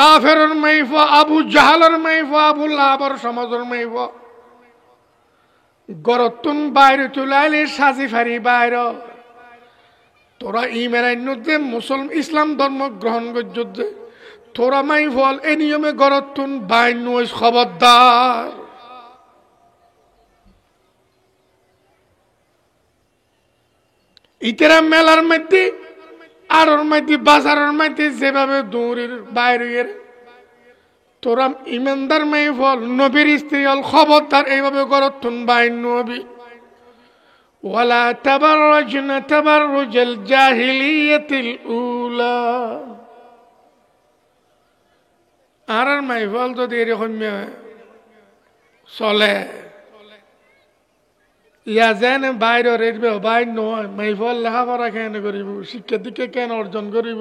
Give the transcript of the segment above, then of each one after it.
কাফেরের মাইফ আবু জাহালের মাইফ আবু লাহাবের সমাজের মাইফ গরতুন বাইরে তুলাইলে সাজি ফারি বাইর তোরা ইমেরাইনুদ্দে মুসলমান ইসলাম ধর্ম গ্রহণ করছে তোরা মাই ফল এ নিয়মে গরতুন বাইন খবরদার। ইতেরা মেলার মধ্যে আরোর মধ্যে বাজারের মধ্যে যেভাবে দৌড়ের বাইরের তোরা ইমানদার মাই ফল নবীর স্ত্রী হল খবরদার এইভাবে গরতুন বাইন নবী ওয়ালা তাবাররাজনা তাবাররুজাল জাহিলিয়াতিল উলা। আর মাইফল যদি এরকম চলে ইয়া যেন বাইরের এরবে বাইর নয় মাইফল লেখাপড়া কেন করিব শিক্ষা দীক্ষা কেন অর্জন করিব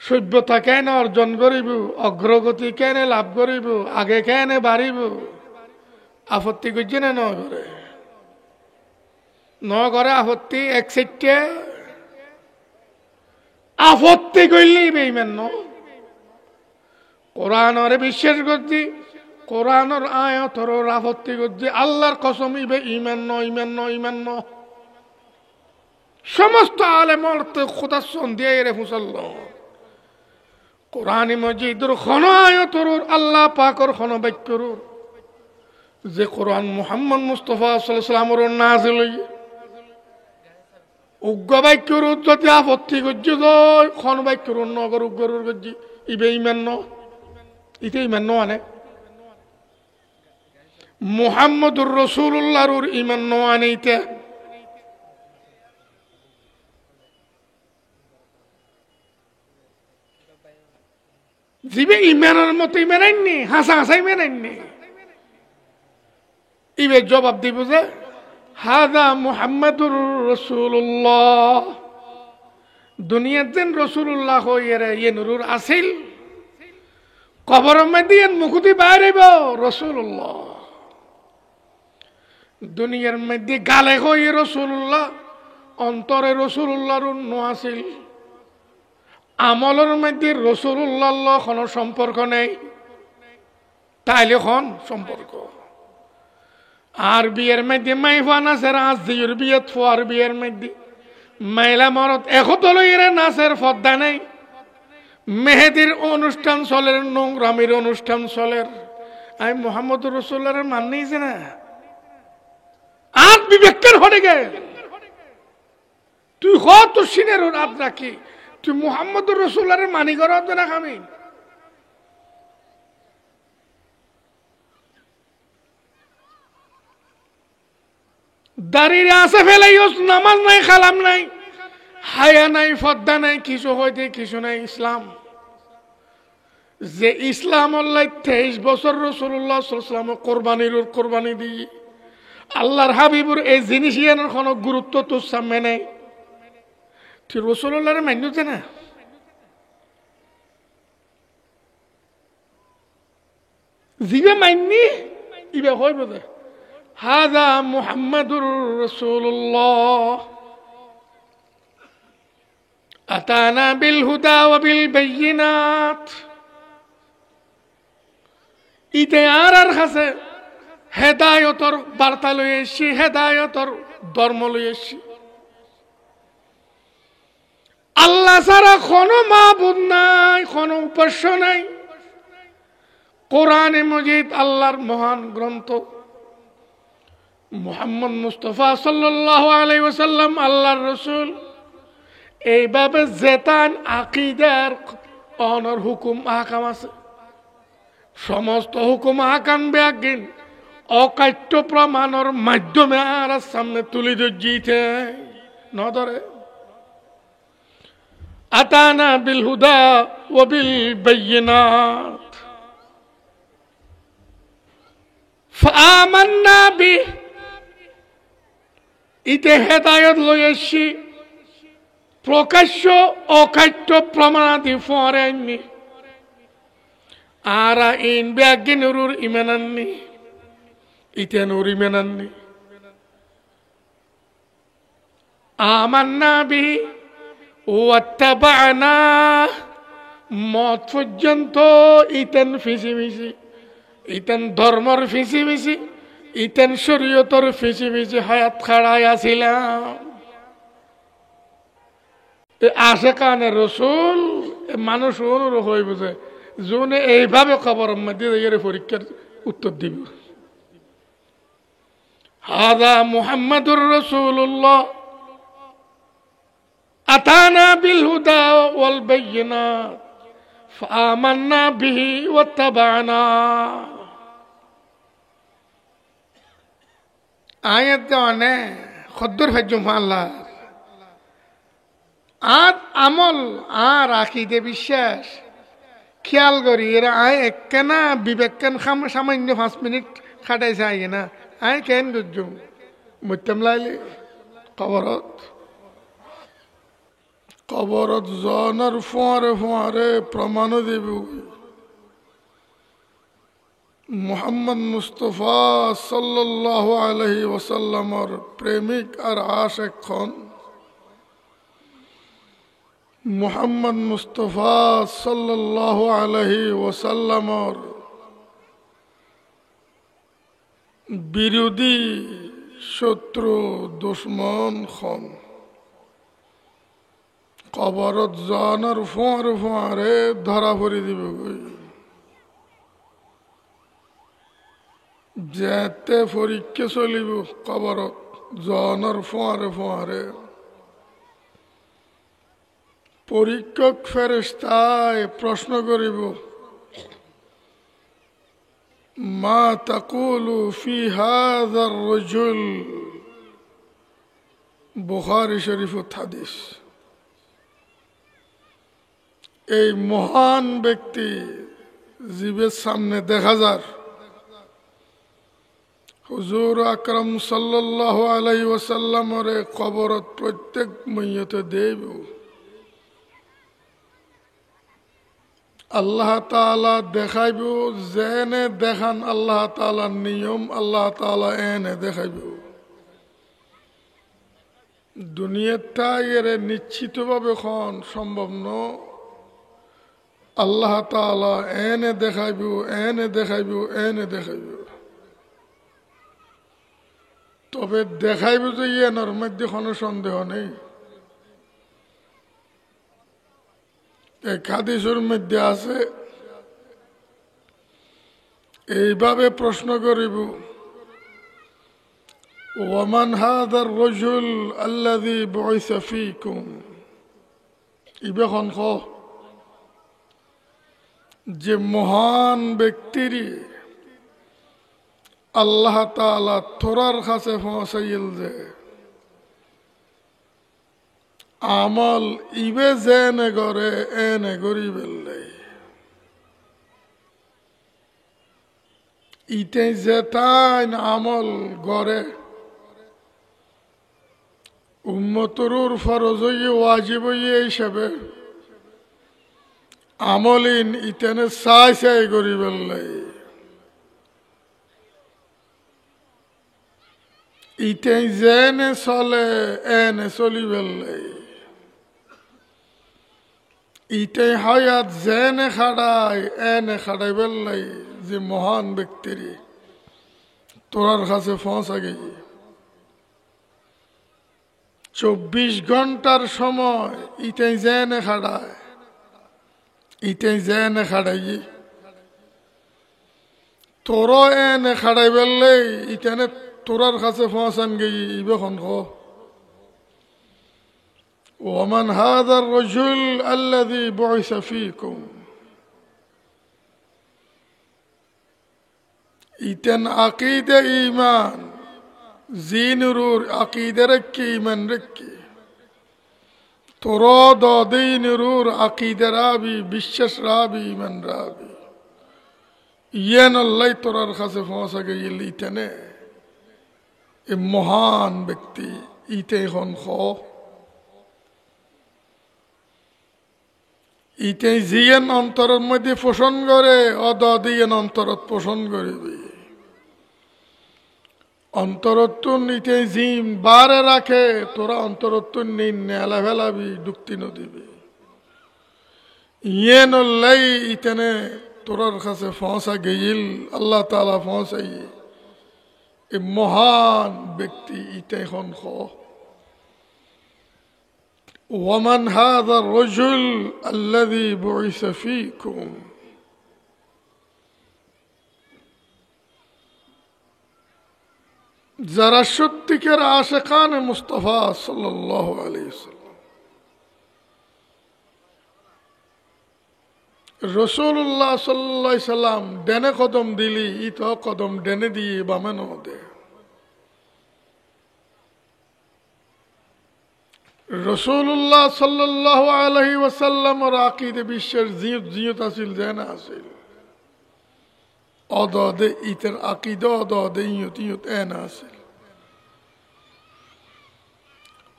সভ্যতা কেন অর্জন করিব অগ্রগতি কেন লাভ করিব আগে কেন বাড়িব আপত্তি করছে না নগরে নগরে আপত্তি এক সাইটে আপত্তি করলেই বেইমান ন কোরআনের বিশ্বাস করছি কোরআনের আয়াতের আপত্তি করছি আল্লাহর কসম ইবে ইমান ন ইমান ন ইমান ন সমস্ত আলেমর তো খোদা সন্ধিয়া রে মুসল্ল কোরআন মজিদুর খন আয়াতর আল্লাহ পাকর খন বাক্যর যে কোরআন মুহাম্মদ মুস্তাফা সাল্লাল্লাহু আলাইহি ওয়াসাল্লামর নাযিল হইছে উগ্র বাক্যর যদি আপত্তি করছি খন বাক্যর নগর উগ্রর করছি ইবে ইমান ন ইতে ইমান ন আনে মুহাম্মদুর রাসূলুল্লাহর ইমান ন আনে ইতে জিবে ইমানের মতো ইমান আননি হাসা হাসা ইমান আননি ইবে জবাব দিব যে হাদা মুহাম্মাদুর রাসূলুল্লাহ দুনিয়াতে রাসূলুল্লাহ হইরে ইয়ে নুরুর আসিল কবরের মধ্যে মুকুতি বাইরেব রাসূলুল্লাহ দুনিয়ার মধ্যে গালে হই রাসূলুল্লাহ অন্তরে রাসূলুল্লাহর নো আসিল আমলের মধ্যে রাসূলুল্লাহ কোনো সম্পর্ক নেই তাইলে খন সম্পর্ক আর বিয়ের মধ্যে মাইফান আছে রাজির বিয়েত ফোয়ার বিয়ের মধ্যে মাইলা মরত একতল এরা নাচের ফদ্দা নেই মেহেদির অনুষ্ঠান চলের নোংরামির অনুষ্ঠান চলের আমি মোহাম্মদুর রাসূলুল্লাহর মান নিয়েছে না আর বিবেকের হয়ে গে তুই কত সিনের রাত রাখি তুই মোহাম্মদুর রাসূলুল্লাহর মানি করা না খামি দাঁড়িয়ে আসে ফেলাইস নামাজ নাই খালাম নাই হায়া নাই ফদ্দা নাই কিছু হইতে কিছু নাই ইসলাম যে ইসলাম আল্লাহ 23 বছর রাসূলুল্লাহ সাল্লাল্লাহু আলাইহি ওয়াসাল্লাম কোরবানি দিয়ে আল্লাহর হাবিবুর এই জিনিস ইয়ানোর কোনো গুরুত্ব তো সামনে নাই তুই রাসূলুল্লাহর মান্যতে না জিবে মান্নি ইবে হইব দে হাদা মুহাম্মাদুর রাসূলুল্লাহ আতানা বিল হুদা ওয়া বিল বাইয়িনাত ইতে আর কাছে হেদায়তর বার্তা লই এসেছি হেদায়তর ধর্ম লই এসেছি আল্লাহ ছাড়া কোনো মাবুদ নাই কোনো উপাস্য নাই কোরআনে মজিদ আল্লাহর মহান গ্রন্থ মুহাম্মদ মুস্তাফা সাল্লাল্লাহু আলাইহি ওয়াসাল্লাম আল্লাহর রাসূল এইভাবে জেতান আকীদার অনর হুকুম আহকাম আছে সমস্ত হুকুম আহকাম ব্যাগিন অকাট্য প্রমাণের মাধ্যমে আর সামনে তুলে দিতে নদরে আতানা বিল হুদা ওয়া বিল বাইয়িনাত ফাআমান্না বি ইতে হেদায়েত লইছি প্রকাশ্য অকাট্য প্রমাণাদি ফরেননি আর ইন ব্যাগিন নুরুর ইমানান্নি ইতে নুর ইমানান্নি আমান্না বি ওয়াত্তাবা'না মত পর্যন্ত ইতেন ফিসি ফিসি, ইতেন ধর্মর ফিসি ফিসি, ইতেন শরীয়তর ফিসি ফিসি হায়াত খাড়াই আসিলাম। আসে কানে রসুল মানুষ অনুরোধ হয়ে বুঝে জোনে এইভাবে খবর মধ্যে পরীক্ষার উত্তর দিব। হাদা মুহাম্মাদুর রাসূলুল্লাহ আতানা বিল হুদা ওয়াল বায়িনাত ফাআমান্না বিহি ওয়াত্তাবা'না। আয়াত জানে খদ্দর ফাজুম আল্লাহ আর আমল আর আকীদে বিশ্বাস খেয়াল করি এরা আয় একখানা বিবেকখান সামান্য 5 মিনিট খাটাই চাই না আয় কেন দুজুম মুত্তাম লাইলে কবরত জনের ফোয়ারে ফোয়ারে প্রমাণ দেব মুহাম্মদ মুস্তফা সাল্লাল্লাহু আলাইহি ওয়াসাল্লামর প্রেমিক আর আশিক খন মুহাম্মদ মুস্তফা সাল্লাল্লাহু আলাইহি ওয়াসাল্লামর বিরোধী শত্রু দুশ্মন খন কবরত জানার ফোয়ারে ফোয়ারে ধরা পড়ি দিবে যেতে পরীক্ষা চলিব কবরত জানার ফোয়ারে ফোয়ারে পরীক্ষক ফেরেশতায় প্রশ্ন করিব মা তাকুলু ফি হাযার রাজুল। বুখারী শরীফত হাদিস। এই মহান ব্যক্তি জীবের সামনে দেখা যার হুজুর আকরাম সাল্লাল্লাহু আলাইহি ওয়াসাল্লামের কবরত প্রত্যেক মাইয়তে দেব আল্লাহ তাআলা দেখাইব যেনে দেখান আল্লাহ তাআলার নিয়ম আল্লাহ তাআলা এনে দেখাইব। দুনিয়াটা এর নিশ্চিতভাবে খন সম্ভব ন আল্লাহ তাআলা এনে দেখাইব এনে দেখাইব এনে দেখাইব। তবে দেখাইব যে এনার মধ্যে কোনো সন্দেহ নেই। এক হাদিসের মধ্যে আছে এইভাবে প্রশ্ন করিব ওয়ামান হাদার রাজুল আল্লাযী বুইসা ফীকুম। ইবে খন খ যে মহান ব্যক্তির আল্লাহ তাআলা তোরার কাছে পৌঁছাইল যে আমল ইবে যেনে করে এনে করি বেললে ইতে যেতাইন আমল গড়ে উম্মতরুর ফরজ হইয়ে ওয়াজিব হইয়ে হিসাবে আমলিন ইতেনে চাই চাই করি বেললে ইতে যেনে চলে এনে চলি বেললে ইতে হায়াত যেনে খাড়াই এনে খাড়াই বেললাই যে মহান ব্যক্তির তোরার কাছে পৌঁছা গেই 24 ঘন্টার সময় ইতে যেনে খাড়ায় ইতে যেনে খাড়াই তোর এনে খাড়াই বেললাই ইতেনে তোরার কাছে পৌঁছান গেই ইবে খন খ ومن هذا الرجل الذي بعث فيكم। ইতেন আকিদে ঈমান জিনুরুর আকিদে রাখি ঈমান রাখি তোর দিনুরুর আকিদে রাবি বিশ্বাস রাবি ঈমান রাবি ইয়েন আল্লাহ তোরার কাছে পৌঁছা গেল ইতেনে এ মহান ব্যক্তি ইতে খন খ ইতে জিয়েন অন্তরের মধ্যে পোষণ করে অদিয়েন অন্তরত পোষণ করিবি অন্তরত্তুন ইতে জিম বারে রাখে তোরা অন্তরত্তুন নিন নেলা ফেলাবি ডুক্তি নদিবি ये नल्लाई इतने तुरर खसे फौसा गईल अल्लाह ताला फौसाई ए महान व्यक्ति इते खन खो वमन हादा रजुल अल्लज़ी बुइस फीकुम যারা সত্যিকার আশিকানে মুস্তাফা সাল্লাল্লাহু আলাইহি ওয়াসাল্লাম রাসূলুল্লাহ সাল্লাল্লাহু আলাইহি সাল্লাম ডেনে কদম দিলি ইতো কদম ডেনে দিয়ে বামে ন দে রাসূলুল্লাহ সাল্লাল্লাহু আলাইহি ওয়াসাল্লামের আকীদে বিশ্বের জিয়ত আসিল জানা আসিল অদদে ইতের আকীদা অদদে ইয়ত এনা আসিল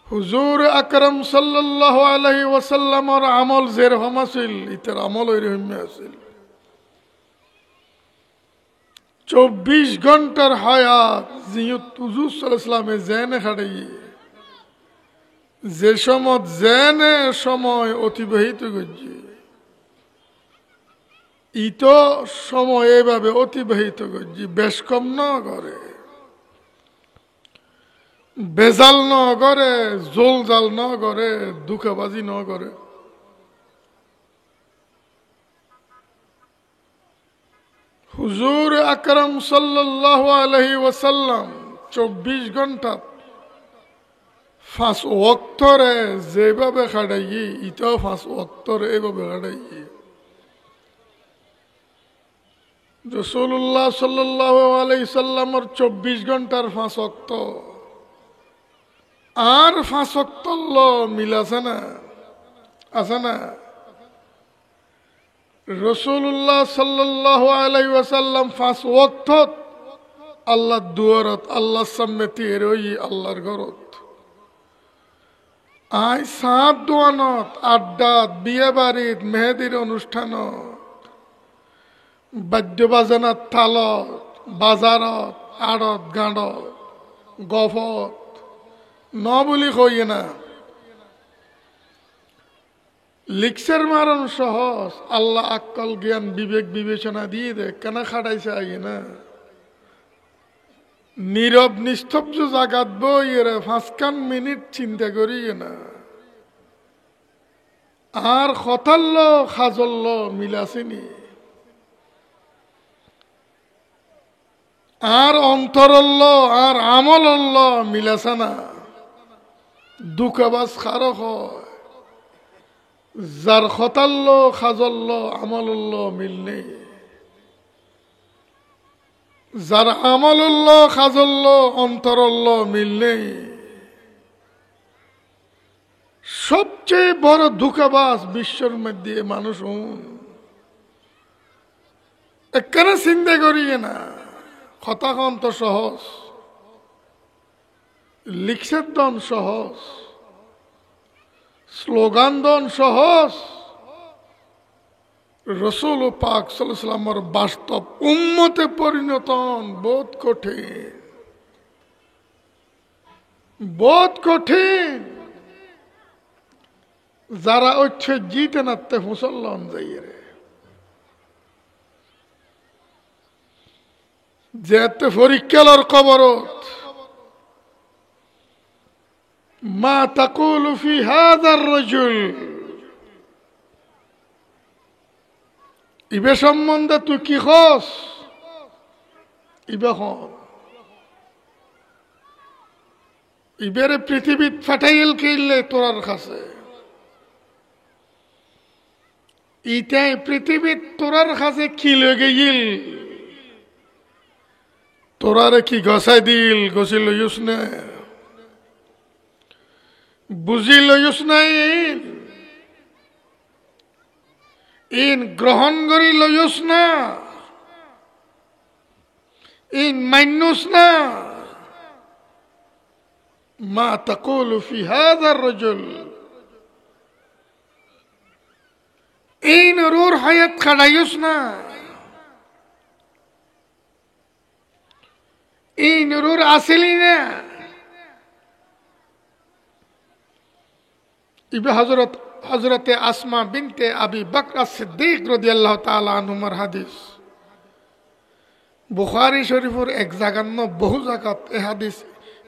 হুজুর আকরাম সাল্লাল্লাহু আলাইহি ওয়াসাল্লামের আমল যেরকম আসিল ইতের আমল ওইরকম আসিল 24 ঘন্টার হায়াত জিয়ত হুজুর সাল্লাল্লাহু আলাইহি ওয়াসাল্লামে জেনে খাড়াই যে সময় অতিবাহিত করছে ইতো সময় এভাবে অতিবাহিত করছি বেশ কম ন করে বেজাল ন করে জোল জাল ন করে দুঃখবাজি ন করে হুজুর আকরাম সাল্লাল্লাহু আলাইহি ওয়াসাল্লাম 24 ঘন্টা 5 ওয়াক্তরে যেভাবে খাড়াই ইতো 5 ওয়াক্তরে এভাবে খাড়াই রাসূলুল্লাহ সাল্লাল্লাহু আলাইহি সাল্লামের 24 ঘন্টার 5 ওয়াক্ত আর 5 ওয়াক্ত মিল আছে না রাসূলুল্লাহ সাল্লাল্লাহু আলাইহি ওয়াসাল্লাম 5 ওয়াক্ত আল্লাহর দুয়ারত আল্লাহর সামনে তিরই আল্লাহর ঘরত আই সাত দোয়ানত আড্ডাত বিয়ে বাড়িত মেহেদির অনুষ্ঠানত বাদ্য বাজনাত তালত বাজারত আড়ত গাঁডত গফত ন বলি কই না লিখসের মারণ সহজ আল্লাহ আক্কল জ্ঞান বিবেক বিবেচনা দিয়ে দে কেন খাটাইছে আগে না নীরব নিস্তব্ধ জাগাত বই এরা 5 মিনিট চিন্তা করি না আর খতাল্ল খাজল্ল মিলাসিনি আর অন্তরল্ল আর আমলল্ল মিলাছে না দুঃখবাস খারক হয় যার খতাল্ল খাজল্ল আমলল্ল মিল নেই যার আমলল্ল খাজল্ল অন্তরল্ল মিল নেই সবচেয়ে বড় দুঃখবাস বিশ্বের মধ্যে মানুষ এখানে চিন্তা করিয়ে না কথাখন তো সহজ লিখছের দন সহজ স্লোগান দন সহজ রসুল পাক সাল্লাল্লাহু আলাইহি ওয়াসাল্লামের বাস্তব উম্মতে পরিণতন বহুত কঠিন যারা হচ্ছে জিতে নাতে মুসল্লান যাইয়ে যেতে পরীক্ষার কবরত মা তাকুলু ফি হাযার রাজুল ইবে সম্বন্ধে তুই কি খস ইবে হন ইবেরে পৃথিবীত ফাটাইল কিনলে তোরার কাছে ইটাই পৃথিবীত তোরার কাছে কি লগে গিল তোরারে কি গসাই দিল গছি লইস না বুঝি লইস না ইন গ্রহণ করি লইস না ইন মান্যুস না মা তাকুলু ফি হাযার রাজুল ইন রুর হায়াত খাড়াইস না এই নুরুর আসেলি না ইবে হযরত হযরতে আসমা বিনতে আবি বকর সিদ্দিক রাদিয়াল্লাহু তাআলা আনহুমার হাদিস বুখারী শরীফের এক জায়গার বহু জায়গাত এই হাদিস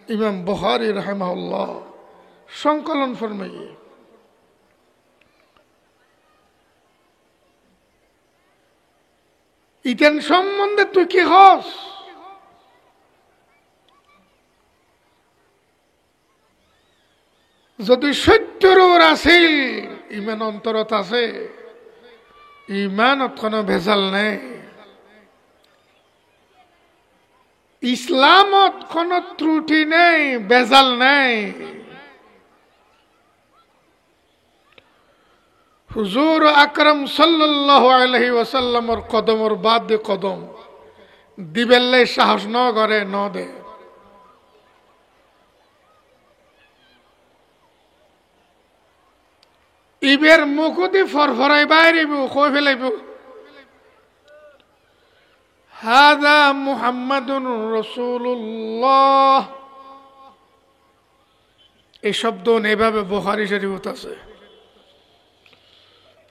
ইমাম বুখারী রাহিমাহুল্লাহ সংকলন ফরমাইয়ে ইতেন সম্বন্ধে তুই কি হস যদি সত্যর আছিল ইমান অন্তরত আছে ইমানত কোনো ভেজাল নেই ইসলামত কোনো ত্রুটি নেই ভেজাল নেই হুজুর আকরাম সাল্লাল্লাহু আলাইহি ওয়াসাল্লামর কদমর বাদ দে কদম দিবেল্লে সাহস ন করে ন দে ইবের মুকুদি ফরফরাই বাইরিব কই ফেলাইব হাদা মুহাম্মাদুর রাসূলুল্লাহ এই শব্দ এভাবে বুখারী শরীফত আছে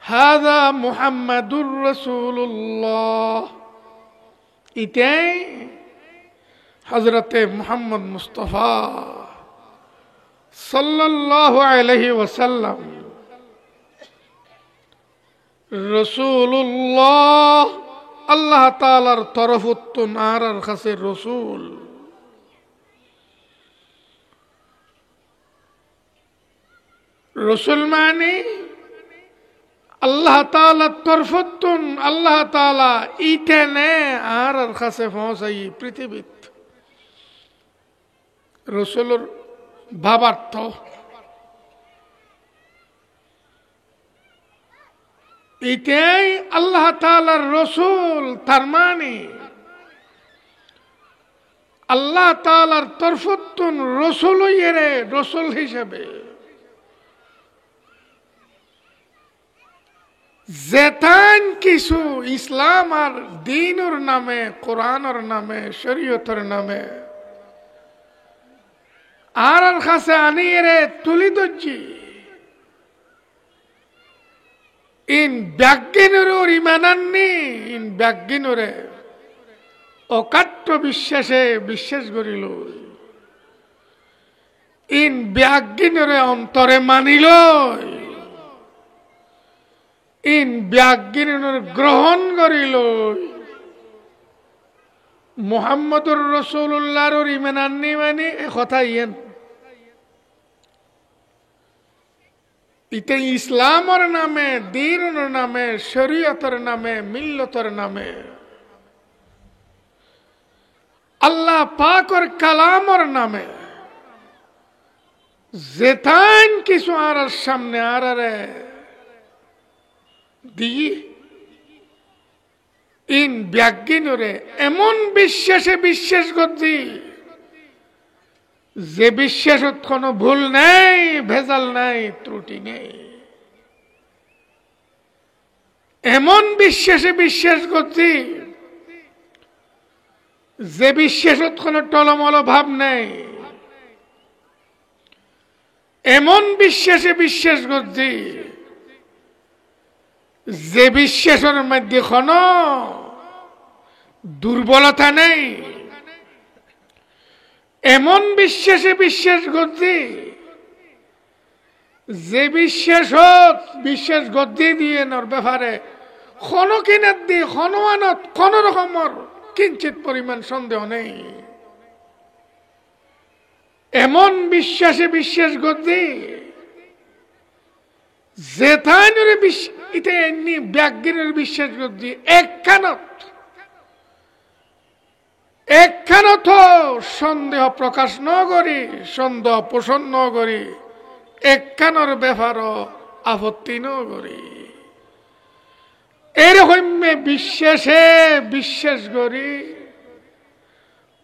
হাদা মুহাম্মাদুর রাসূলুল্লাহ ইতাই হযরতে মুহাম্মদ মুস্তাফা সাল্লাল্লাহু আলাইহি ওয়াসাল্লাম রাসূলুল্লাহ আল্লাহ তাআলার তরফুত নারার কাছে রাসূল রাসূল মানে আল্লাহ তাআলার তরফুত আল্লাহ তাআলা ইতেনে আর কাছে পৌঁছাই পৃথিবীত রাসূলের ভাবার্থ এটাই আল্লাহ তাআলার রাসূল তার মানে আল্লাহ তাআলার তরফত রাসূল এরে রাসূল হিসেবে যেতান কিছু ইসলাম আর দ্বীনের নামে কোরআনের নামে শরীয়তের নামে আর কাছে আনি এরে তুলি দজ্জি ইন ব্যাজ্ঞানের ইমানান্নি ইন ব্যাজ্ঞানরে অকাট্য বিশ্বাসে বিশ্বাস করিল ইন ব্যাজ্ঞানরে অন্তরে মানিল ইন ব্যাজ্ঞানের গ্রহণ করিল মুহাম্মদুর রাসূলুল্লাহর ইমানান্নি মানে এ কথা ইয়েন ইতে ইসলামের নামে দ্বীনের নামে শরীয়তের নামে মিল্লতের নামে আল্লাহ পাকের কালামের নামে যেতান কিছু আর সামনে আর দি ইন ব্যাজ্ঞানরে এমন বিশ্বাসে বিশ্বাস করছি যে বিশ্বাসত কোনো ভুল নেই ভেজাল নাই ত্রুটি নেই এমন বিশ্বাসে বিশ্বাস করছি যে বিশ্বাসত কোনো টলমল ভাব নেই এমন বিশ্বাসে বিশ্বাস করছি যে বিশ্বাসের মধ্যে কোনো দুর্বলতা নেই এমন বিশ্বাসে বিশ্বাস করছি যে বিশ্বাস গদ্দি দিয়ে নর ব্যাপারে কোনো কিনার দিয়ে কোনো আনত কোন রকমের কিঞ্চিত পরিমাণ সন্দেহ নেই এমন বিশ্বাসে বিশ্বাস করছি যেথানের এটা এমনি ব্যাজ্ঞানের বিশ্বাস করছি একখানত সন্দেহ প্রকাশ ন করি সন্দেহ পোষণ ন করি একখানোর ব্যাপার আপত্তি ন করি এরকম বিশ্বাসে বিশ্বাস করি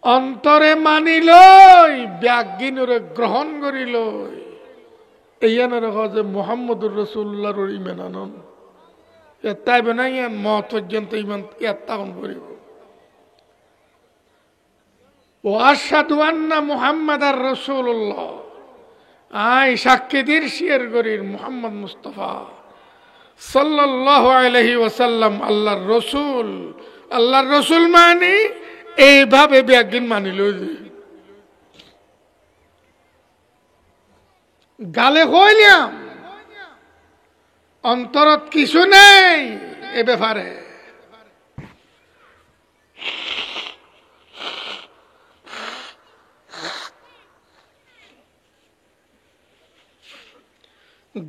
অন্তরে মানিল ব্যাজ্ঞানরে গ্রহণ করিল এইয়ানের যে মুহাম্মদুর রাসূলুল্লাহর ইমান আনন তাই বানাই মত পর্যন্ত ইমান এত্তাখন করিব ওয়াশহাদু আন্না মুহাম্মাদার রাসূলুল্লাহ আই সাক্ষীদের শেয়ার করির মুহাম্মদ মুস্তাফা সাল্লাল্লাহু আলাইহি ওয়াসাল্লাম আল্লাহর রসুল মানে এইভাবে ব্যাগিন মানিল। গালে কইলাম অন্তরত কিছু নেই এ ব্যাপারে।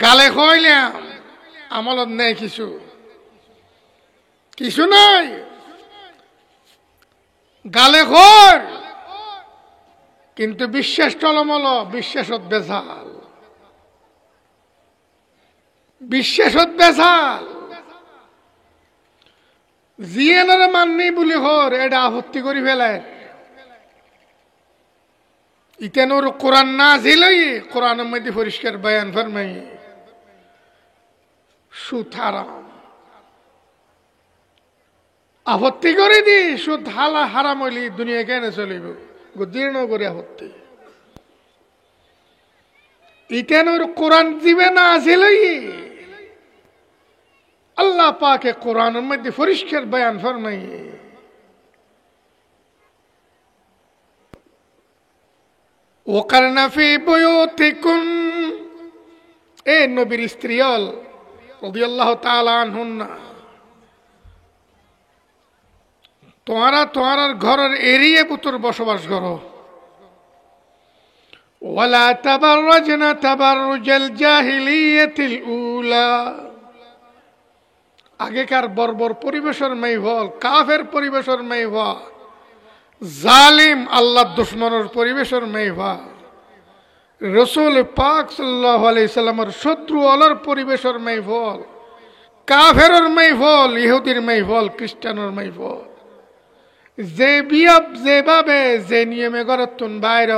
গালে কইলাম আমলত নেই কিছু নাই। গালে কর কিন্তু বিশ্বাস টলমল, বিশ্বাসত বেজাল, বিশ্বাসত বেজাল। জিয়েনারে মাননি বলি হর এটা আপত্তি করি ফেলায়। ইতেনোর কোরআন না ঝিলই কোরআনের মধ্যে পরিষ্কার বয়ান ফরমাই সুদ হারাম। আপত্তি করে দি সুদ হারাম হইলি দুনিয়া কেন চলিব দীর্ণ করে আপত্তি। ইতেনোর কোরআন দিবে না ঝিলই আল্লাহ পাকে কোরআনের মধ্যে পরিষ্কার বয়ান ফরমাই ওয়াকারনা ফি বুয়ুতিকুম, এ নবীর স্ত্রীল রাদিয়াল্লাহু তাআলা আনহুন্না, তোমার ঘরের এরিয়ে পুত্র বসবাস করো। ওয়ালা তাবাররাজনা তাবাররুজাল জাহিলিয়াতিল উলা, আগেকার বর্বর পরিবেশের মেইভল, কাফের পরিবেশের মেইভল, জালিম আল্লাহ দুশ্মনের পরিবেশের মেইভা, রসুল পাক সাল্লাল্লাহু আলাইহি সাল্লামের শত্রু আলার পরিবেশের মেইভল, কাফেরের মেইভল, ইহুদির মেইভল, খ্রিস্টানের মেইভল। যে বিয়াব যেভাবে যে নিয়মে গরতুন বাইর,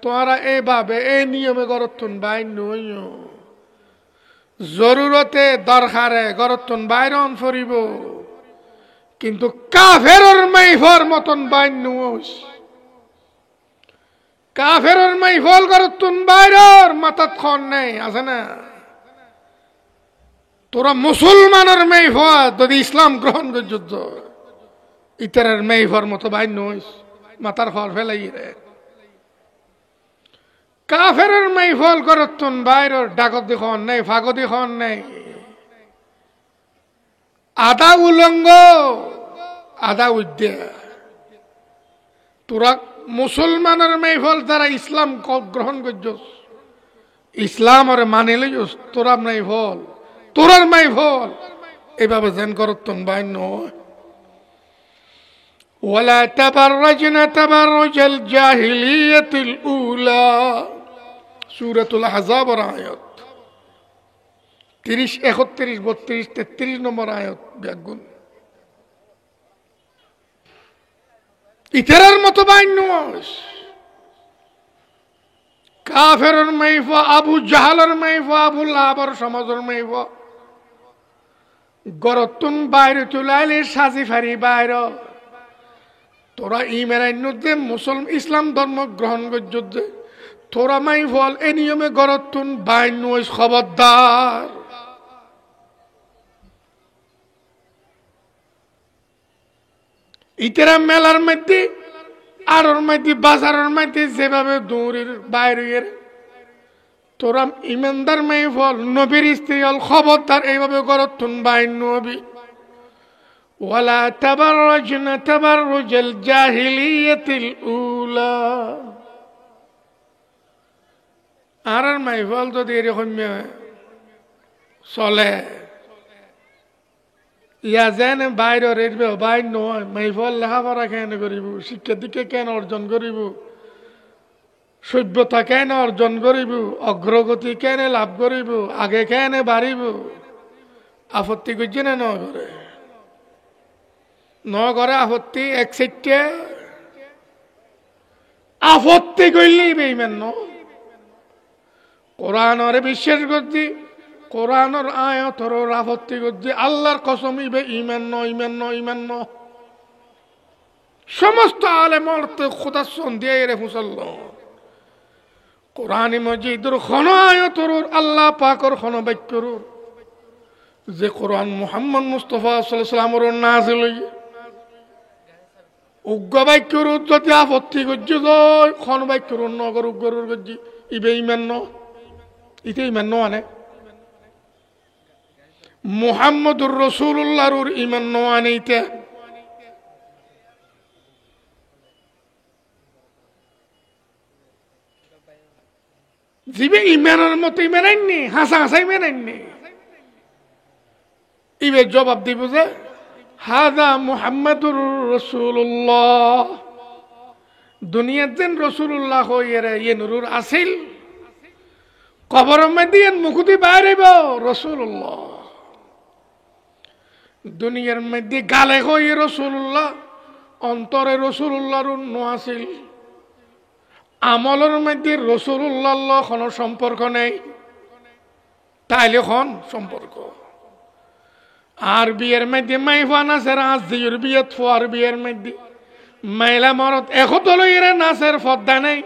তোমরা এইভাবে এই নিয়মে গরতুন বাইর নইও। জরুরতে দরকারে গরতুন বাইরন ফরিব, কিন্তু কাফেরের মাইফর মতন বাইন নুস। কাফেরের মাইফল গরতুন বাইরর মাথাত খন নেই আছে না। তোরা মুসলমানের মাইফর যদি ইসলাম গ্রহণ করছ ইতারের মাইফর মতো বাইন নুস, মাথার ফল ফেলাই রে। কাফেরের মাইফল গরতুন বাইরর ডাকত দিখন নেই, ফাগতি খন নেই, আদা উলঙ্গ আদা উদ্যা। তোরা মুসলমানের মাইফল যারা ইসলাম গ্রহণ করছ, ইসলাম ওরে মানে লইস, তোরা মাইফল তোরার মাইফল এভাবে যেন করতন বাইন নয়। ওয়ালা তাবাররাজনা তাবাররুজাল জাহিলিয়াতিল উলা, সূরাতুল আহজাবের আয়াত 30, 31, 32, 33 নম্বর আয়াত ব্যাগুন। ইতারের মতো বাইন নস। কাফেরের মাইফা, আবু জাহালের মাইফা, আবু লাহাবের সমাজের মাইফা গরতুন বাইরে তুলাইলে সাজি ফারি বাইর। তোরা ইমেরাইন যে মুসলমান ইসলাম ধর্ম গ্রহণ করছ, তোরা মাইফল এ নিয়মে গরতুন বাইন নস, খবরদার। ইতেরা মেলার মধ্যে আরর মধ্যে বাজারের মধ্যে যেভাবে দৌড়ের বাইরের, তোরা ইমানদার মাইফল নবীর স্ত্রী হল খবরদার এইভাবে গরতুন বাইন নবী। ওয়ালা তাবাররাজনা তাবাররুজাল জাহিলিয়াতিল উলা, আর মাইফল যদি এরকম চলে ইয়া যেন বাইরের বাইর নয়, মাইফল লেখাপড়া কেন করিব, শিক্ষা দীক্ষা কেন অর্জন করিব, সভ্যতা কেন অর্জন করিব, অগ্রগতি কেন লাভ করিব, আগে কেন বাড়িব, আপত্তি করছে না ন করে আপত্তি এক সাইটে আপত্তি করলেই বেইমান ন। কোরআনরে বিশ্বাস করছি, কোরআনের আয়াতর আপত্তি করছি, আল্লাহর কসম ইবে ইমান ন, ইমান ন, ইমান ন। সমস্ত আলেম অর্থ খোদা সন্ধিয়া এরে ফুসল। কোরআন মজিদুর খন আয়াতর আল্লাহ পাকর খন বাক্যর যে কোরআন মুহাম্মদ মুস্তাফা সাল্লাল্লাহু আলাইহি ওয়াসাল্লামর নাযিল হইয়ে উগ্র বাক্যর যদি আপত্তি গজ্জ যায় খন বাক্যর নগর উগ্র গজ্জি ইবে ইমান ন ইতে ইমান ন আনে মুহাম্মদুর রাসূলুল্লাহর ইমান ন আনে ইতে জিবে ইমানের মতো ইমান আইনি হাসা হাসা ইমান আইনি ইবে জবাব দিব যে হাদা মুহাম্মাদুর রাসূলুল্লাহ দুনিয়ার যেন রাসূলুল্লাহ হইরে ইয়ে নুরুর আসিল কবরের মধ্যে মুকুতি বাইরেব রাসূলুল্লাহ দুনিয়ার মধ্যে গালে হই রাসূলুল্লাহ অন্তরে রাসূলুল্লাহর নু আসিল আমলের মধ্যে রাসূলুল্লাহ কোনো সম্পর্ক নেই তাইলে কোন সম্পর্ক আর বিয়ের মধ্যে মাইফা নাচের আজির বিয়ে ফোয়ার বিয়ের মধ্যে মাইলা মরত একতলইরে নাচের পদ্মা নেই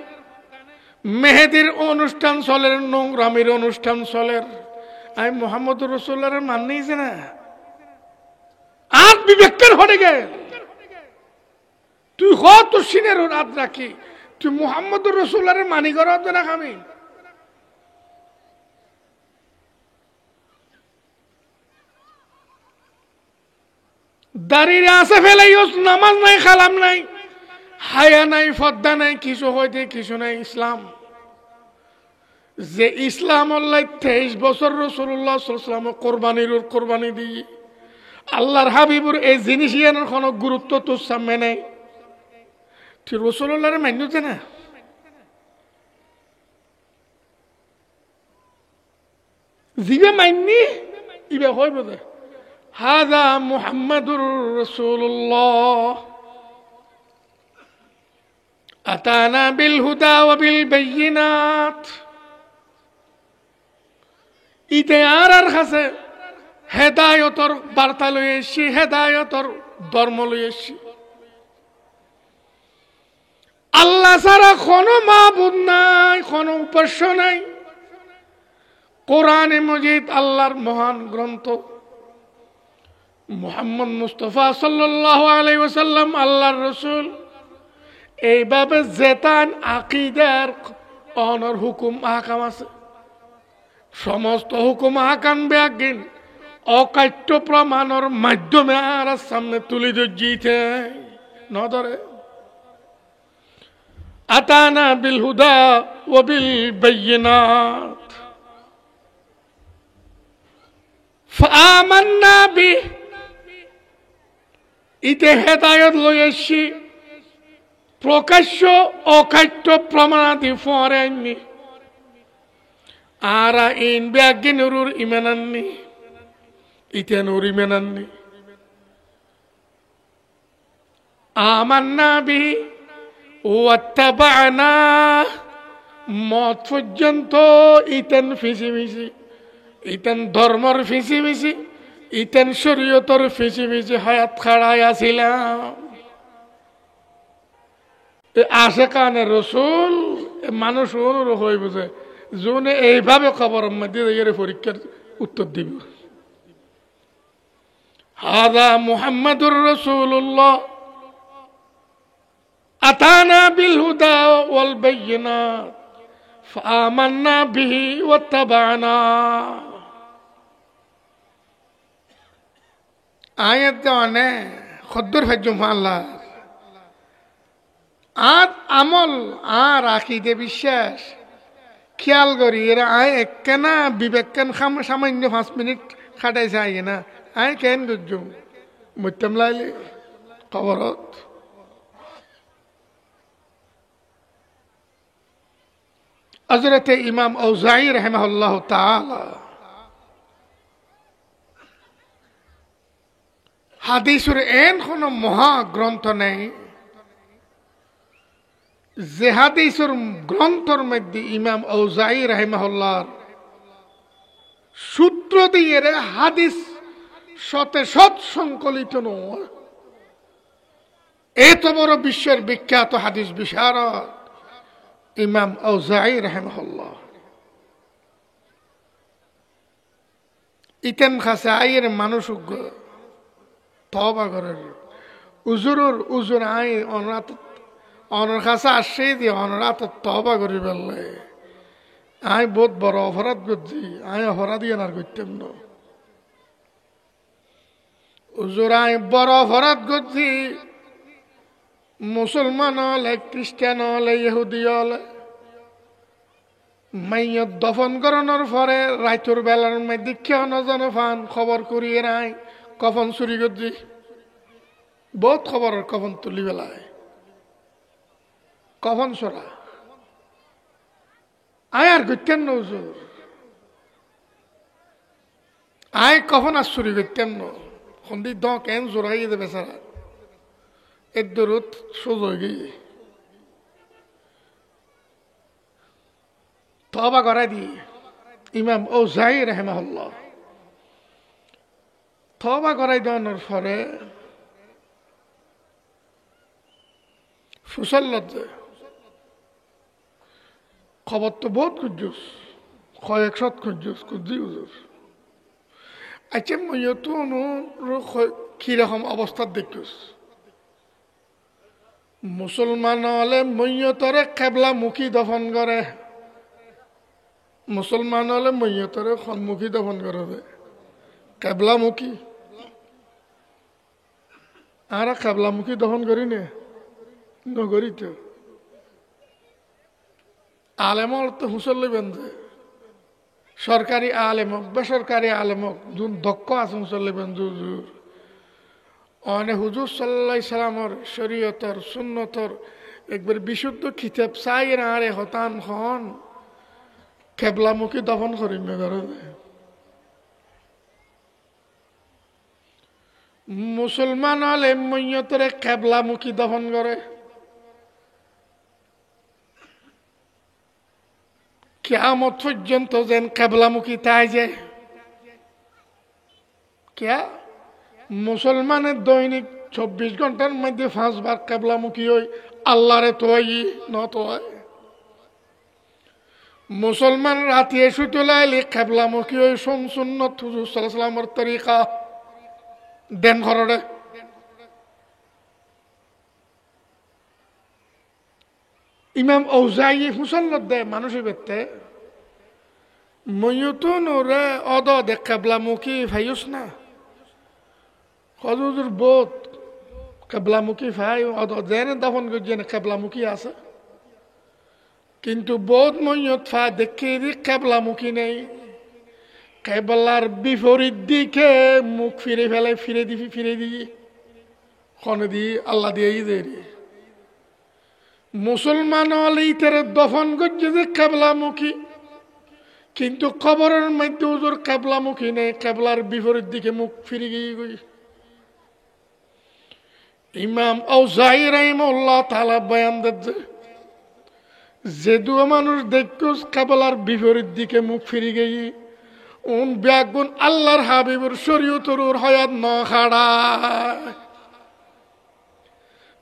মেহেদির অনুষ্ঠান চলের নোংরামির অনুষ্ঠান চলের আমি মোহাম্মদুর রাসূলুল্লাহর মান নিয়েছে না আর বিবেকের হয়ে গে তুই হত সিনের রাত রাখি তুই মুহাম্মদুর রাসূলুল্লাহর মানি কর না খামি দাঁড়িয়ে আসে ফেলাইস নামাজ নাই খালাম নাই হায়া নাই ফদ্দা নাই কিছু হইতে কিছু নাই ইসলাম যে ইসলাম আল্লাহ 23 বছর রাসূলুল্লাহ সাল্লাল্লাহু আলাইহি ওয়াসাল্লাম কোরবানি দিয়ে আল্লাহর হাবিবুর এই জিনিস ইয়ানোর কোনো গুরুত্ব তো সামনে নাই তুই রাসূলুল্লাহর মান্যতে না জিবে মান্নি ইবে হইব যে হাদা মুহাম্মাদুর রাসূলুল্লাহ আতানা বিল হুদা ওয়া বিল বাইয়িনাত ইতে আর কাছে হেদায়তর বার্তা লই এসছি হেদায়তর ধর্ম লই এসছি আল্লাহ ছাড়া কোনো মাবুদ নাই কোনো উপাস্য নাই কোরআনে মজিদ আল্লাহর মহান গ্রন্থ মুহাম্মদ মুস্তাফা সাল্লাল্লাহু আলাইহি ওয়াসাল্লাম আল্লাহর রাসূল এইভাবে জেতান আকীদার অনর হুকুম আহকাম আছে সমস্ত হুকুম আহকাম বেগিন অকাট্য প্রমাণের মাধ্যমে আর সামনে তুলে দিতে নদরে আতানা বিল হুদা ওয়া বিল বাইয়িনাত ফাআমান্না বিহি ইতে হেদায়ত লই এসছি প্রকাশ্য অকাট্য প্রমাণাদি ফরেননি আর ইন ব্যাগে নুরুর ইমানান্নি ইতে নুর ইমানান্নি আমান্না বিহি ওয়াত্তাবা'না মত পর্যন্ত ইতেন ফিসি ফিসি ইতেন ধর্মর ফিসি ফিসি ইতেন শরীয়তর ফিসি ফিসি হায়াত খাড়াই আসিলাম আশেকানে রাসূল মানুষ অনুরোধ হয়ে বুঝে জোনে এইভাবে খবর মধ্যে এর পরীক্ষার উত্তর দিব হাদা মুহাম্মাদুর রাসূলুল্লাহ আতানা বিল হুদা ওয়াল বাইয়িনাত ফাআমান্না বিহি ওয়াত্তাবা'না আয়াত জানে খদ্দর ফাজুম আল্লাহ আর আমল আর আকীদে বিশ্বাস খেয়াল করি এরা আয় একখানা বিবেকখান সামান্য 5 মিনিট খাটাই যায় না আয় কেন গজ্জু মুত্তাম লাইলে খবরত হযরত ইমাম আউজাঈ রাহিমাহুল্লাহ তাআলা হাদিসের এন কোন মহা গ্রন্থ নেই যে হাদিসের গ্রন্থর মধ্যে ইমাম আউজাঈ রাহিমাহুল্লাহর সূত্র দিয়ে হাদিস শতে শত সংকলিত নয় এত বড় বিশ্বের বিখ্যাত হাদিস বিশারদ ইমাম আউজাঈ রাহিমাহুল্লাহ ইতেন খাসে আইয়ের মানুষ তওবা করার উজুর আই অনরাত অনর কাছে আসছে দিয়ে অনরাত তওবা করি বললে আই বহুত বড় অপরাধ করছি আই অপরাধী আর করতাম না উজুর আই বড় অপরাধ করছি মুসলমান হলে খ্রিস্টান হলে ইহুদি হলে মাইয়ত দফন করানোর পরে রাইতুর বেলার মধ্যে কেউ নজনে ফান খবর করিয়ে নাই কফন চুরি করছি বহুত খবর কফন তুলি বেলায় কফন সরা আয় আর করতেন না হুজুর আয় কফন আর চুরি করতেন না সন্ধি দ কেন জোরাই দে বেচারা এর দূরত সোজ হয়ে গিয়ে তওবা করাই দিয়ে ইমাম আউজাঈ রাহিমাহুল্লাহ তওবা করাই দেওয়ানোর পরে ফুসল্লত খবর তো বহুত খুঁজুস কয়েকশত খুঁজুস খুঁজি হুজুর আচ্ছা মইতো কিরকম অবস্থাত দেখুস মুসলমান হলে মৈয়তরে কেবলামুখী দফন করে মুসলমান হলে মৈয়তরে সন্মুখী দফন করে কেবলামুখী আর কেবলামুখী দফন করি নে নগরী তো আলেমর তো হুঁচল লইবেন যে সরকারি আলেম হোক বেসরকারি আলেম হোক যোন দক্ষ আছে হুঁচল লইবেন জুর অনেক হুজুর সাল্লাল্লাহু আলাইহি সাল্লামর শরীয়তর সুন্নতর একবার বিশুদ্ধ কিতাব চাই আরে হতান খন কেবলামুখী দফন করিম ঘরে মুসলমান হলে মৈয়তরে কেবলামুখী দফন করে কিয়ামত পর্যন্ত যেন কেবলামুখী তাই যায় কিয়া মুসলমানের দৈনিক 24 ঘন্টার মধ্যে 5 বার কেবলামুখী হই আল্লাহরে তোয়াই নতোয় মুসলমান রাতে শুতে লাইলে কেবলামুখী হই সুন্নত হুজুর সাল্লাল্লাহু আলাইহি ওয়াসাল্লামের তরিকা দেন ঘরে ইমাম আউজাঈ মুসল্লত দে মানুষের বেতে মইতো নরে অদ দে কেবলামুখী ভাইস না হজুর বোধ কেবলামুখী ভাই অদ জেনে দফন করছেন কেবলামুখী আছে কিন্তু বোধ মইয়ত ফা দেখে দি কেবলামুখী নেই কেবলার বিপরীত দিকে মুখ ফিরে ফেলে ফিরে দিয়ে খনে দিয়ে আল্লাহ দিয়েই দেরি মুসলমান হলে ইতারে দফন করছে যে কেবলামুখী কিন্তু কবরের মধ্যে হুজুর কেবলামুখী নেই কেবলার বিপরীত দিকে মুখ ফিরে গিয়ে গই ইমাম আউজাঈ রাহিমাহুল্লাহ তাআলা বয়ান দিচ্ছে যে দু মানুষ দেখুস কেবলার বিপরীত দিকে মুখ ফিরে গিয়ে উন ব্যাগুন আল্লাহর হাবিবুর শরীয়তর হয়াত ন খাড়া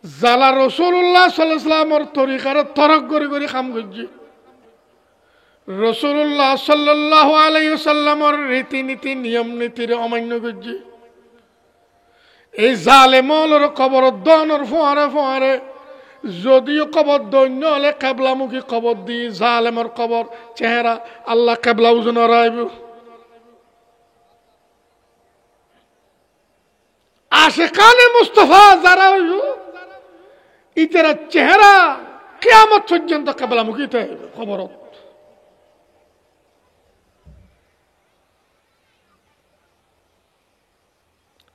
জালা রাসূলুল্লাহ সাল্লাল্লাহু আলাইহি ওয়াসাল্লামের তরিকার তরক করে কাম করছি রাসূলুল্লাহ সাল্লাল্লাহু আলাইহি ওয়াসাল্লামের রীতিনীতি নিয়ম নীতির অমান্য করছি এই জালেমর কবর দনর ফোয়ারে যদিও কবর দৈন্য হলে কেবলামুখী কবর দি জালেমর কবর চেহারা আল্লাহ কেবলা উজন রাইব আশিকানে মুস্তাফা যারা হইব ইতারা চেহারা কিয়ামত পর্যন্ত কেবলামুখী থাকবে খবর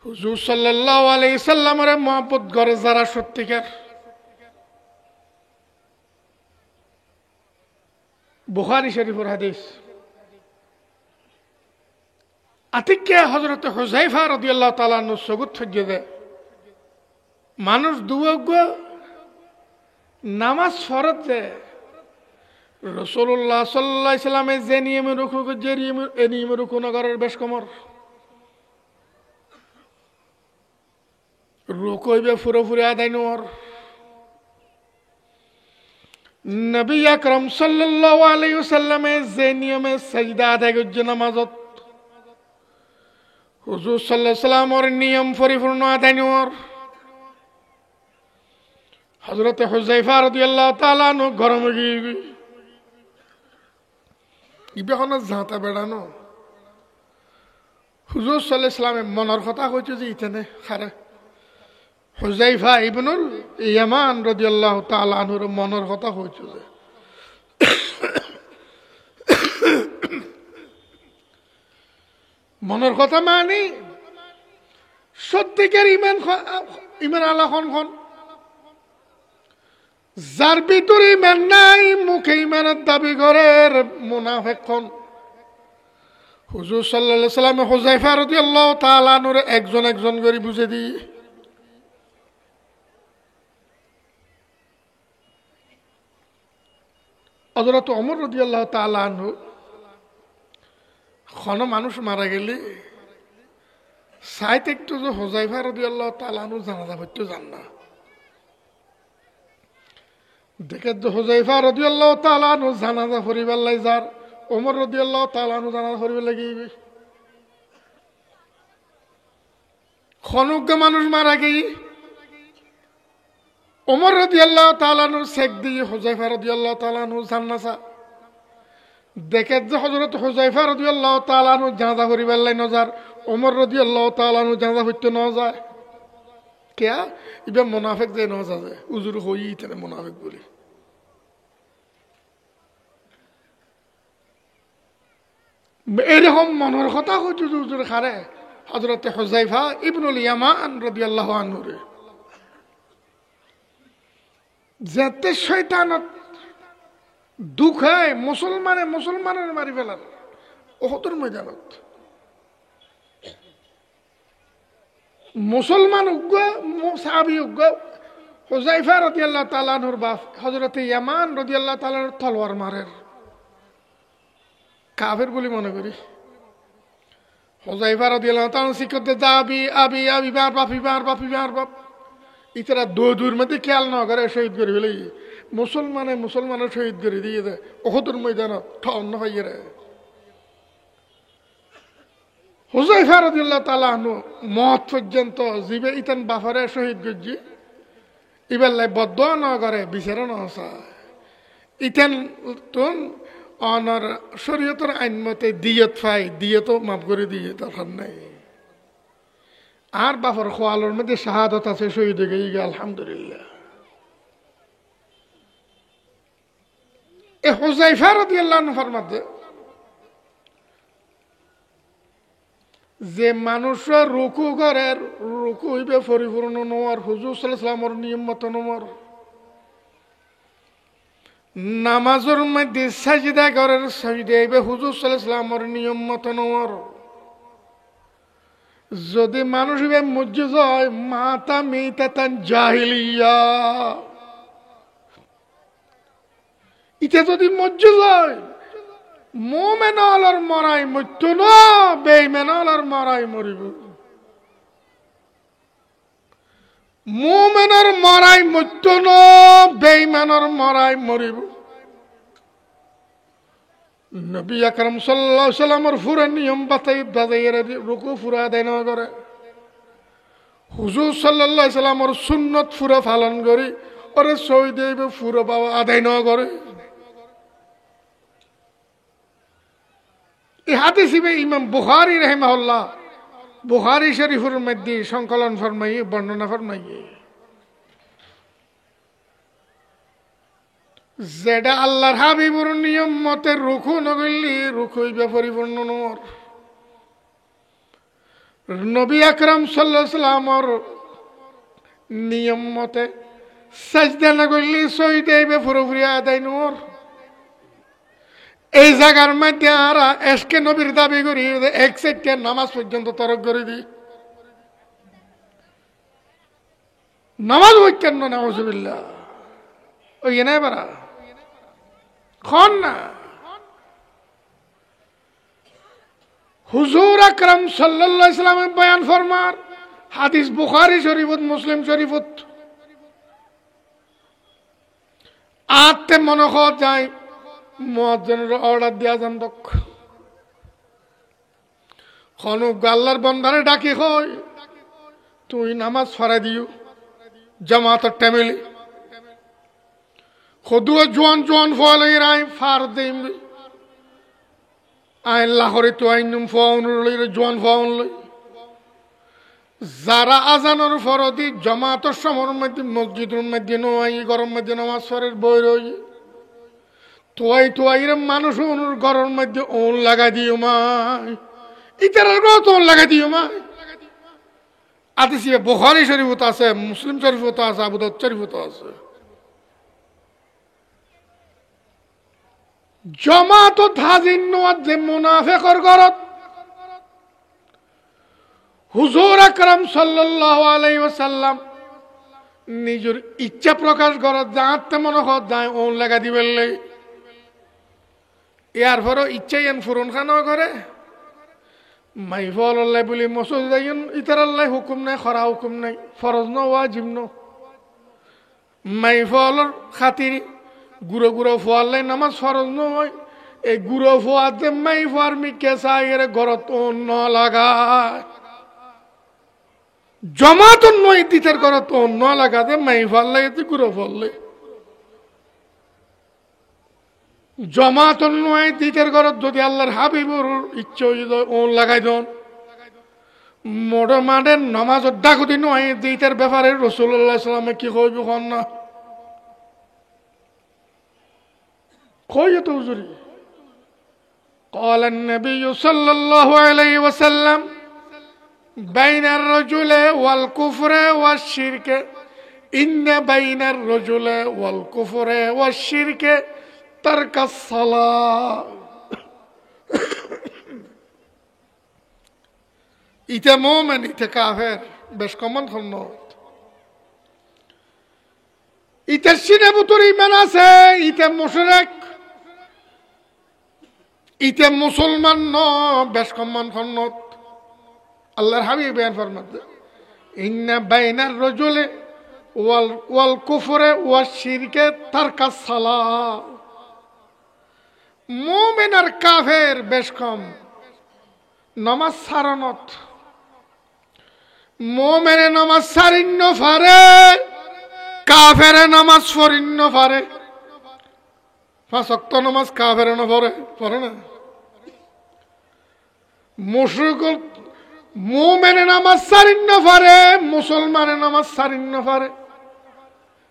হুজুর সাল্লাল্লাহু আলাইহি সাল্লামের মহব্বত করে যারা সত্যিকার বুখারী শরীফের হাদিস আতিকে হযরত হুযায়ফা রাদিয়াল্লাহু তাআলা আনহু সগুত ফজদে মানুষ দুয়োগ নামাজ ফরজ যে রাসূলুল্লাহ সাল্লাল্লাহু আলাইহি সাল্লামে যে নিয়মে রুকু যে নিয়মে রুকু নগরের বেশ কমর রুকু হইবে পুরোপুরি আদায় নর নবী আকরাম সাল্লাল্লাহু আলাইহি ওয়াসাল্লামের যে নিয়মে সাজদা আদায় করছে নামাজত হুজুর সাল্লাল্লাহু আলাইহি ওয়াসাল্লামের নিয়ম পরিপূর্ণ আদায় নর হযরত হুযায়ফা রাদিয়াল্লাহু তাআলা আনহু গরমে গিয়ে ইবেহনা জাতা বেড়ানো হুজুর সাল্লাল্লাহু আলাইহি ওয়াসাল্লামের মনের কথা কইছে যে ইতেনে খারে হুযায়ফা ইবনুল ইয়ামান রাদিয়াল্লাহু তাআলা আনহুর মনের কথা কইছে যে মনের কথা মানে সত্যিকার ইমান আল্লাহ খন যার ভিতরে ইমান নাই মুখে ইমানের দাবি করে মুনাফিক খন হুজুর সাল্লাল্লাহু আলাইহি ওয়াসাল্লাম হুযায়ফা রাদিয়াল্লাহু তাআলা আনহুর একজন একজন করে বুঝে দিয়ে হযরত ওমর রাদিয়াল্লাহু তাআলা আনহু কোনো মানুষ মারা গেলে সাইতে একটু যে হুযায়ফা রাদিয়াল্লাহু তাআলা আনহু জানাজা পড়তে যান না দেখে যে হুযায়ফা রাদিয়াল্লাহু তাআলা আনহু জানাজা পড়িবার লাই যার ওমর রাদিয়াল্লাহু তাআলা আনহু জানাজা পড়িবার লাগি খনক মানুষ মারা গেই ওমর রাদিয়াল্লাহু তাআলা আনহু চেক দিয়ে হুযায়ফা রাদিয়াল্লাহু তাআলা আনহু জান্নাসা দেখে যে হযরত হুযায়ফা রাদিয়াল্লাহু তাআলা আনহু জানাজা পড়িবার লাই নজার ওমর রাদিয়াল্লাহু তাআলা আনহু জানাজা পড়তে ন যায় কে ইবে মুনাফিক যে ন যায় উজুর হই তেনে মুনাফিক বলি এরকম মনের কথা কইতে উজুর খারে হযরত হুযায়ফা ইবনুল ইয়ামান রাদিয়াল্লাহু আনহু রে যাতে শয়তানত দুখায় মুসলমানের মারি ফেলার ওহতর ময়দানত মুসলমান উগ্র সাহাবী উগ্র হুযায়ফা রাদিয়াল্লাহু তাআলা আনহুর বাপ হযরত ইয়ামান রাদিয়াল্লাহু তাআলা আনহু তলোয়ার মারের কাফের বলে মনে করি হুযায়ফা রাদিয়াল্লাহু তাআলা শিখতে যাবি আবি আবি মার বাপ ইতারা দূর মধ্যে খেয়াল না করে শহীদ করে ফেলে মুসলমানের শহীদ করে দিয়ে দেয় ওহদুর ময়দানত ঠন হইয়ে রে হুযায়ফা রাদিয়াল্লাহু তাআলা আনহু মত পর্যন্ত জিবে ইতান বাফারে শহীদ গজ্জি ইবার লাই বদ্ধ না করে বিচার না চায় ইতান তুন অনার শরীয়তের আইন মতে দিয়ত পাই দিয়তও মাফ করে দিয়ে দরকার নাই আর বাফার খোয়ালোর মধ্যে শাহাদত আছে শহীদ হয়ে গিয়ে আলহামদুলিল্লাহ এ হুযায়ফা রাদিয়াল্লাহু আনহু ফরমাতে যে মানুষ রুকু করে রুকু হইবে পরিপূর্ণ নওয়ার হুজুর সাল্লাল্লাহু আলাইহি ওয়াসাল্লামের নিয়ম মত নওয়ার নামাজের মধ্যে সাজদা করার সাজদা হইবে হুজুর সাল্লাল্লাহু আলাইহি ওয়াসাল্লামের নিয়ম মত নওয়ার যদি মানুষ হইবে মুজ্জিজ হয় মাতা মিতাতান জাহিলিয়া ইতে যদি মুজ্জিজ হয় মুমিনালার মরাই মৃত্যু না বেঈমানালার মরাই মরিব মুমিনের মরাই মৃত্যু না বেঈমানের মরাই মরিব নবী আকরাম সাল্লাল্লাহু আলাইহি ওয়াসাল্লামের পুরা নিয়ম বাতাইয়ের রুকু পুরা আদায় না করে হুজুর সাল্লাল্লাহু আলাইহি ওয়াসাল্লামের সুন্নত পুরা পালন করি ওরে শহীদ হইবে পুরা বাবা আদায় না করে এই হাদিস ইমাম বুখারী রাহিমাহুল্লাহ বুখারী শরীফের মধ্যে সংকলন ফরমাইয়ে বর্ণনা ফরমাইয়ে যেটা আল্লাহর হাবিবুর নিয়ম মতে রুকু নগলি রুকু হইবে পরিপূর্ণ নর নবী আকরাম সাল্লাল্লাহু আলাইহি ওয়াসাল্লামের নিয়ম মতে সাজদা নগলি শহীদ হইবে পুরোপুরি আদায় নর এই জায়গার মধ্যে আর এসকে নবীর দাবি করি এক সাইডে নামাজ পর্যন্ত তরক করে দিই নামাজ হইতেন না নাউজুবিল্লাহ ওই এনে বারা খন না হুজুর আকরাম সাল্লাল্লাহু আলাইহি ওয়াসাল্লাম বয়ান ফরমার হাদিস বুখারী শরীফত মুসলিম শরীফত আতে মনে হয় যায় মুয়াজ্জিনের অর্ডার দিয়া যান দক্ষ খনু গাল্লার বন্দারে ডাকি হয় তুই নামাজ ফরাই দিও জামাতের টাইমেলি খদুয়া জোয়ান জোয়ান ফলাই রাই ফার দেম আই লাহরে তো আইনুম ফাউন লই জোয়ান ফাউন লই যারা আজানের ফরদি জামাতের সমর মধ্যে মসজিদের মধ্যে নয় গরম মধ্যে নামাজ ফরের বই রই তোয়াই তোয়াই রে মানুষ অনুর গরম মধ্যে ওন লাগা দিও মাই ইতারার গো তো ওন লাগা দিও মাই আদিসি বুখারী শরীফত আছে মুসলিম শরীফত আছে আবু দাউদ শরীফত আছে জামাত হাজির নওয়াজ যে মুনাফিকর গরত হুজুর আকরাম সাল্লাল্লাহু আলাইহি ওয়াসাল্লাম নিজের ইচ্ছা প্রকাশ করত যাতে মনে হয় যায় ওন লাগা দিবেলে ইয়ার পরও ইচ্ছাই এন ফুরন খানো করে মাইফল আল্লাহ বলি মসজিদ যাইন ইতার আল্লাহ হুকুম নাই খরা হুকুম নাই ফরজ ন ওয়াজিব ন মাইফলর খাতির গুঁড়ো গুঁড়ো ফোয়াল্লাই নামাজ ফরজ নয় এই গুঁড়ো ফোয়াতে মাইফার মিকে সাইরে ঘরত অন্য লাগায় জমাত নয় দিতের ঘরত অন্য লাগাতে মাইফার লাগাতে গুঁড়ো ফললে জমাত নয় দিতের ঘরত যদি আল্লাহর হাবিবুর ইচ্ছে ওন লাগাই দন মোড় মাঠে নমাজ ডাকুতি নয় দিতের ব্যাপারে রাসূলুল্লাহ সাল্লামে কি কইব হন না কইতো হুজুরি قال النبي صلى الله عليه وسلم بين الرجل والكفر والشرك إن بين الرجل والكفر والشرك ترك الصلاة إذا مؤمن إذا كافر بس كمان خلنات إذا الشنة بطري مناسة إذا مشرك ইতে মুসলমান ন বেশ কম্মান খন্নত আল্লাহর হাবিব বয়ান ফরমাতে ইন্না বাইনার রাজুলে ওয়াল কুফরে ওয়াশ শিরকে তারকাস সালাহ মুমিন আর কাফের বেশ কম নামাজ সারনত মুমিনে নামাজ সারিন্ন পারে কাফেরে নামাজ ফরিন্ন পারে পাঁচ ওয়াক্ত নামাজ কাফেরে না পড়ে না মুশরিক মুমিনে নামাজ সারিন্ন পারে মুসলমানে নামাজ সারিন্ন পারে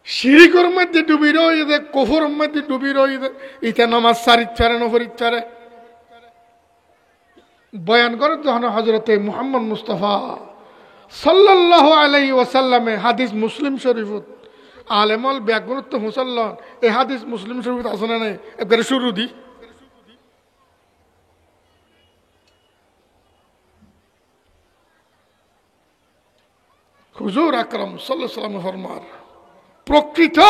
শিরকের মধ্যে ডুবি রইছে কুফরের মধ্যে ডুবি রইছে ইটা নামাজ সারিত পারে না পড়িত পারে বয়ান করে যখন হযরতে মুহাম্মদ মুস্তাফা সাল্লাল্লাহু আলাইহি ওয়াসাল্লামে হাদিস মুসলিম শরীফত আলেমল ব্যাগুরুত্ব মুসল্লান এই হাদিস মুসলিম শরীফত আছে না নাই একবারে শুরু দি হুজুর আকরাম সাল্লাল্লাহু আলাইহি ওয়াসাল্লাম ফরমান প্রকৃত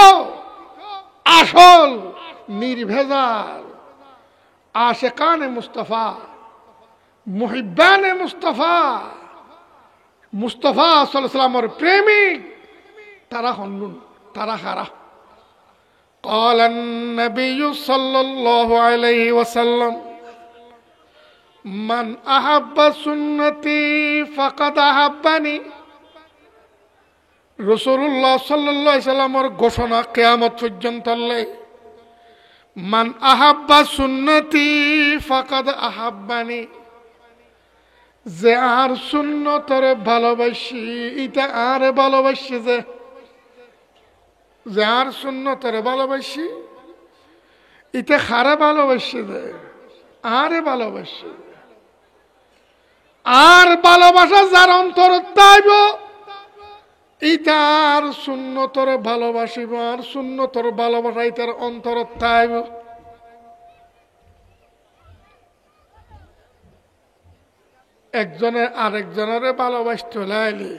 আসল নির্ভেজাল আশিকানে মুস্তাফা মুহিব্বানে মুস্তাফা মুস্তাফা সাল্লাল্লাহু আলাইহি ওয়াসাল্লামের প্রেমিক তারা হন্নুন তারা খারা قال النبي صلى الله عليه وسلم من أحب سنتي فقد أحبني রাসূলুল্লাহ সাল্লাল্লাহু আলাইহি ওয়াসাল্লামের ঘোষণা কিয়ামত পর্যন্ত আল্লাহ মান আহাব্বা সুন্নতি ফাকাদ আহাব্বানি যে আর সুন্নতর ভালোবাসি এটা আর ভালোবাসি যে আর সুন্নতর ভালোবাসি এটা খারা ভালোবাসি যে আরে ভালোবাসি আর ভালোবাসা যার অন্তর তাইব ইতার সুন্নতর ভালোবাসিব আর সুন্নতর ভালোবাসা ইতার অন্তর তাইব একজনে আরেকজনের ভালোবাসতে লাইলে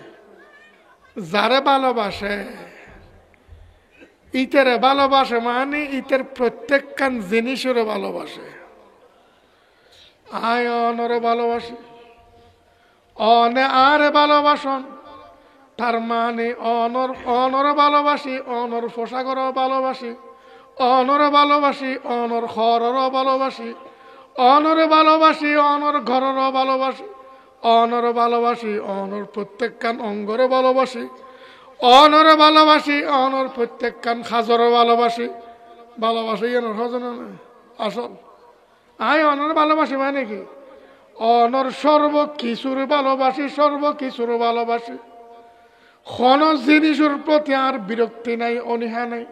যারে ভালোবাসে ইতারে ভালোবাসে মানে ইতার প্রত্যেকখান জিনিসের ভালোবাসে আয় অনরে ভালোবাসি অনে আরে ভালোবাসন তার মানে অনর ভালোবাসি অনর পোশাকর ভালোবাসি অনরে ভালোবাসি, অনর ঘররও ভালোবাসি, অনরে ভালোবাসি, অনর ঘররও ভালোবাসি, অনরে ভালোবাসি, অনর প্রত্যেকখান অঙ্গরে ভালোবাসি, অনরে ভালোবাসি, অনর প্রত্যেকখান খাজরে ভালোবাসি। ভালোবাসি এনর হজনা না আসল। আই অনর ভালোবাসি মানে কি? অনর সর্ব কিছুর ভালোবাসি, সর্ব কিছুর ভালোবাসি। কোন জিনিসের প্রতি আর বিরক্তি নাই, অনীহা নাই।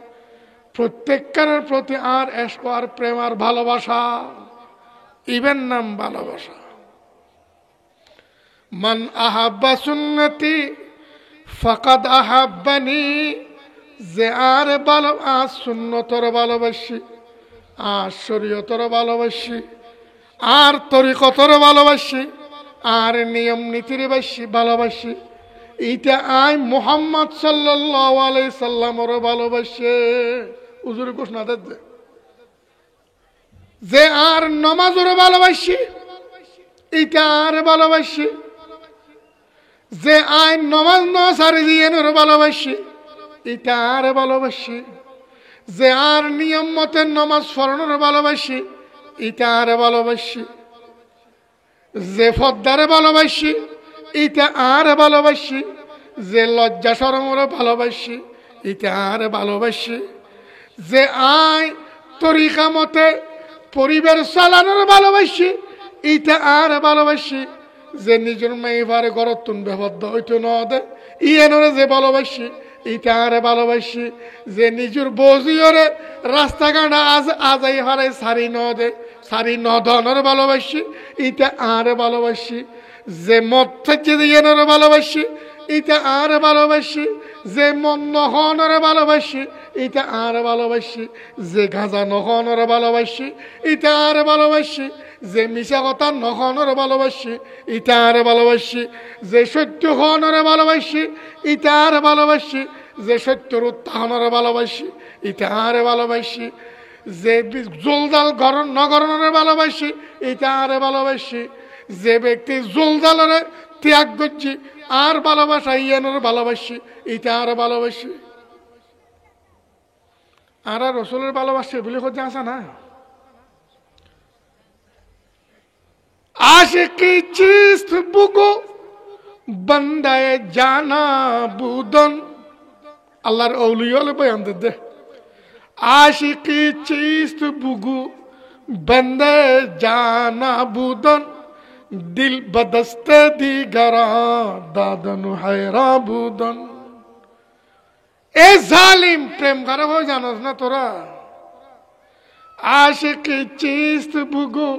প্রত্যেককারের প্রতি আর এশক আর প্রেম আর ভালোবাসা, ইবেন নাম ভালোবাসা। মান আহাব্বা সুন্নতি ফাকাদ আহাব্বানি, যে আর ভালো আর সুন্নতর ভালোবাসি, আর শরীয়তর ভালোবাসি, আর তরিকতর ভালোবাসি, আর নিয়ম নীতির ভালোবাসি, এইটা আই মুহাম্মদ সাল্লাল্লাহু আলাইহি সাল্লামর ভালোবাসে। হুজুর ঘোষণা দেন যে আর নামাজের ভালোবাসি, এইটা আর ভালোবাসি। যে আই নামাজ না সারি দিয়ের ভালোবাসি, এইটা আর ভালোবাসি। যে আর নিয়ম মতে নামাজ পড়ানোর ভালোবাসি, এইটা আর ভালোবাসি। যে ফদ্দারে ভালোবাসি, এইটা আর ভালোবাসি। যে লজ্জা শরমের ভালোবাসি, এইটা আর ভালোবাসি। যে আই তরিকা মতে পরিবার চালানোর ভালোবাসি, এইটা আর ভালোবাসি। যে নিজের মেয়েবারে ঘরত তুন বেবদ্ধ হইতো ন দে, ইয়েনরে যে ভালোবাসি, এইটা আর ভালোবাসি। যে নিজের বজিওরে রাস্তাঘাট আজাই হারাই সারি ন দে, সারি ন ধনের ভালোবাসি, এইটা আর ভালোবাসি। যে মদ থেকে ইয়েনরে ভালোবাসি, এইটা আর ভালোবাসি। যে মন নহনের ভালোবাসি, এইটা আর ভালোবাসি। যে গাঁজা নহনের ভালোবাসি, এইটা আর ভালোবাসি। যে মিশা কথা নহনের ভালোবাসি, এইটা আর ভালোবাসি। যে সত্য হনের ভালোবাসি, এইটা আর ভালোবাসি। যে সত্যর উত্থানের ভালোবাসি, এইটা আর ভালোবাসি। যে জলজাল নগরণের ভালোবাসি, এইটা আর ভালোবাসি। যে ব্যক্তি জলজালের ত্যাগ করছি আর ভালোবাসা ইয়ানোর ভালোবাসি, এইটা আর ভালোবাসি। আর রসুলের ভালোবাসি বলে কথা আসা না। আশিকি চিস্ত বুগো বান্দায়ে জানা বুদন, আল্লাহর অউলিয়ালে বয়ান দে। আশিকি চিস্ত বুগু বান্দায়ে জানা বুদন, দিল বদস্তে দিগরা দাদনু হায়রা বুদন। এ জালিম প্রেম করে হয়ে জানোস না তোরা? আশিকি চিস্ত বুগু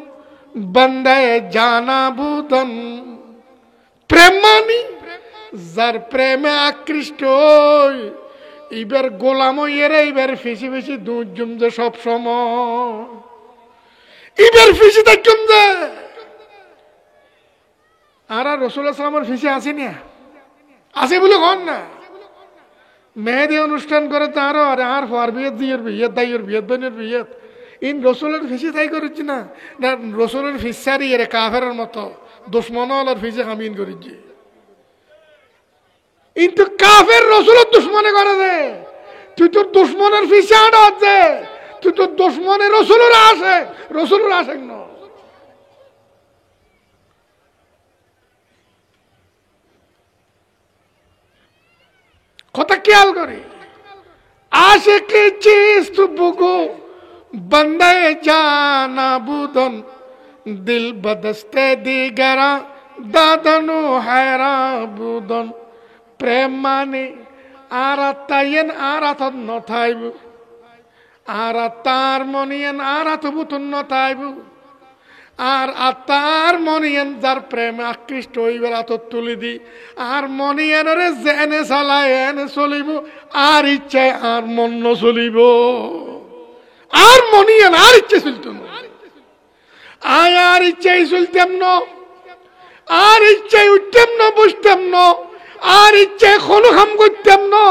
বান্দায়ে জানা বুদন। প্রেম মানি যার প্রেমে আকৃষ্ট, এবার গোলাম এরা এবার ফেসি ফেসি দুধ জমছে সব সময়, এবার ফেসি দেখুন যে। আর রাসূলুল্লাহ সাল্লাল্লাহু আলাইহি ওয়াসাল্লামের ফিসে আসেনি, আছে বলে কন না। মেহেদি অনুষ্ঠান করে তারও আর আর হওয়ার বিয়েত দিয়ের বিয়েত দাইয়ের বিয়েত বোনের বিয়েত ইন রসুলের ফিসে তাই করেছি না। না রসুলের ফিসারি এর কাফেরের মতো দুশ্মনওয়ালার ফিসে কামিন করেছি। কিন্তু কাফের রসুলের দুশ্মনে করে দে, তুই তোর দুশ্মনের ফিসে আটা হচ্ছে, তুই তোর দুশ্মনের রসুলের আসে, রসুলের আসে না। কথা খেয়াল করি। আশিকি চিস্ত বুগু বান্দায়ে জানা বুদন, দিল বদস্তে দিগরা দাদনু হায়রা বুদন। প্রেম মানে আর তাইয়েন আর আথত নথাইব, আর তার মনিয়েন আর আথ বুতুন নথাইব, আর আত্মার মনিয়েন যার প্রেমে আকৃষ্ট হইবার আতত তুলি দি, আর মনিয়েনরে জেনে চালায় এনে চলিব, আর ইচ্ছায় আর মন চলিব। আর মনিয়েন আর ইচ্ছে চলত না, আয় আর ইচ্ছাই চলতাম না, আর ইচ্ছাই উঠতাম না বসতাম না, আর ইচ্ছায় কোনো কাম করতাম না।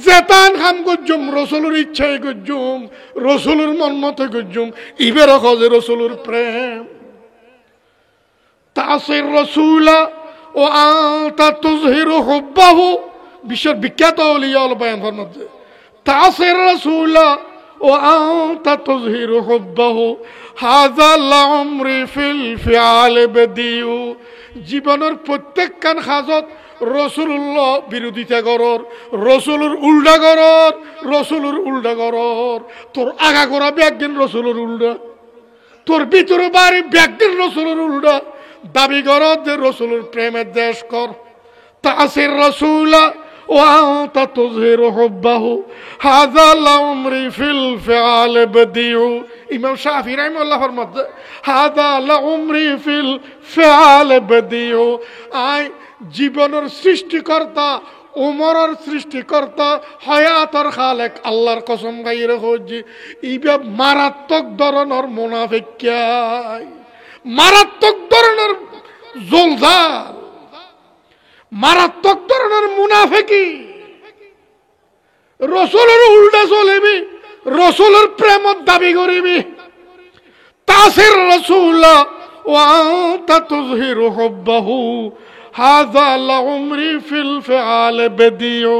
জেতান কাম করজুম রসুলের ইচ্ছাই করজুম, রসুলের মন মতে করজুম। ইবের খোঁজে রসুলের প্রেম। তাসির রসুলা ও আনতা তুজহিরু হুব্বাহু, বিশ্বের বিখ্যাত ওলিয়া বয়ান ফরমাতে। তাসির রসুলা وأنت تظهر حبه هذا لعمري في الفعال بديع জীবনের প্রত্যেকখান হাজত রসুল্লাহ বিরোধিতা করর, রসুলের উল্টা করর, রসুলের উল্টা করর। তোর আগা করা ব্যাগদিন রসুলের উল্টা, তোর ভিতরে বাড়ি ব্যাগদিন রসুলের উল্টা। দাবি কর যে রসুলের প্রেমের দেশ কর। তাসির রসুলা وأنت تظهر حبه هذا لعمري في الفعال بديع ইমাম শাফিঈ রাহিমাহুল্লাহ ফরমাতে هذا لعمري في الفعال بديع আই জীবনের সৃষ্টিকর্তা, উমরের সৃষ্টিকর্তা, হায়াতের খালেক আল্লাহর কসম গাইরে হজি ইবা মারাত্মক ধরনের মুনাফিক, মারাত্মক ধরনের জলজাল, মারাত্মক ধরনের মুনাফিকি। রসুলের উল্টা চলিবি, রসুলের প্রেমত দাবি করিবি। তাসির রাসূলা ওয়া আনতা তুযহিরু হুব্বাহু হাযা লাউমরি ফিল ফিআল বাদিউ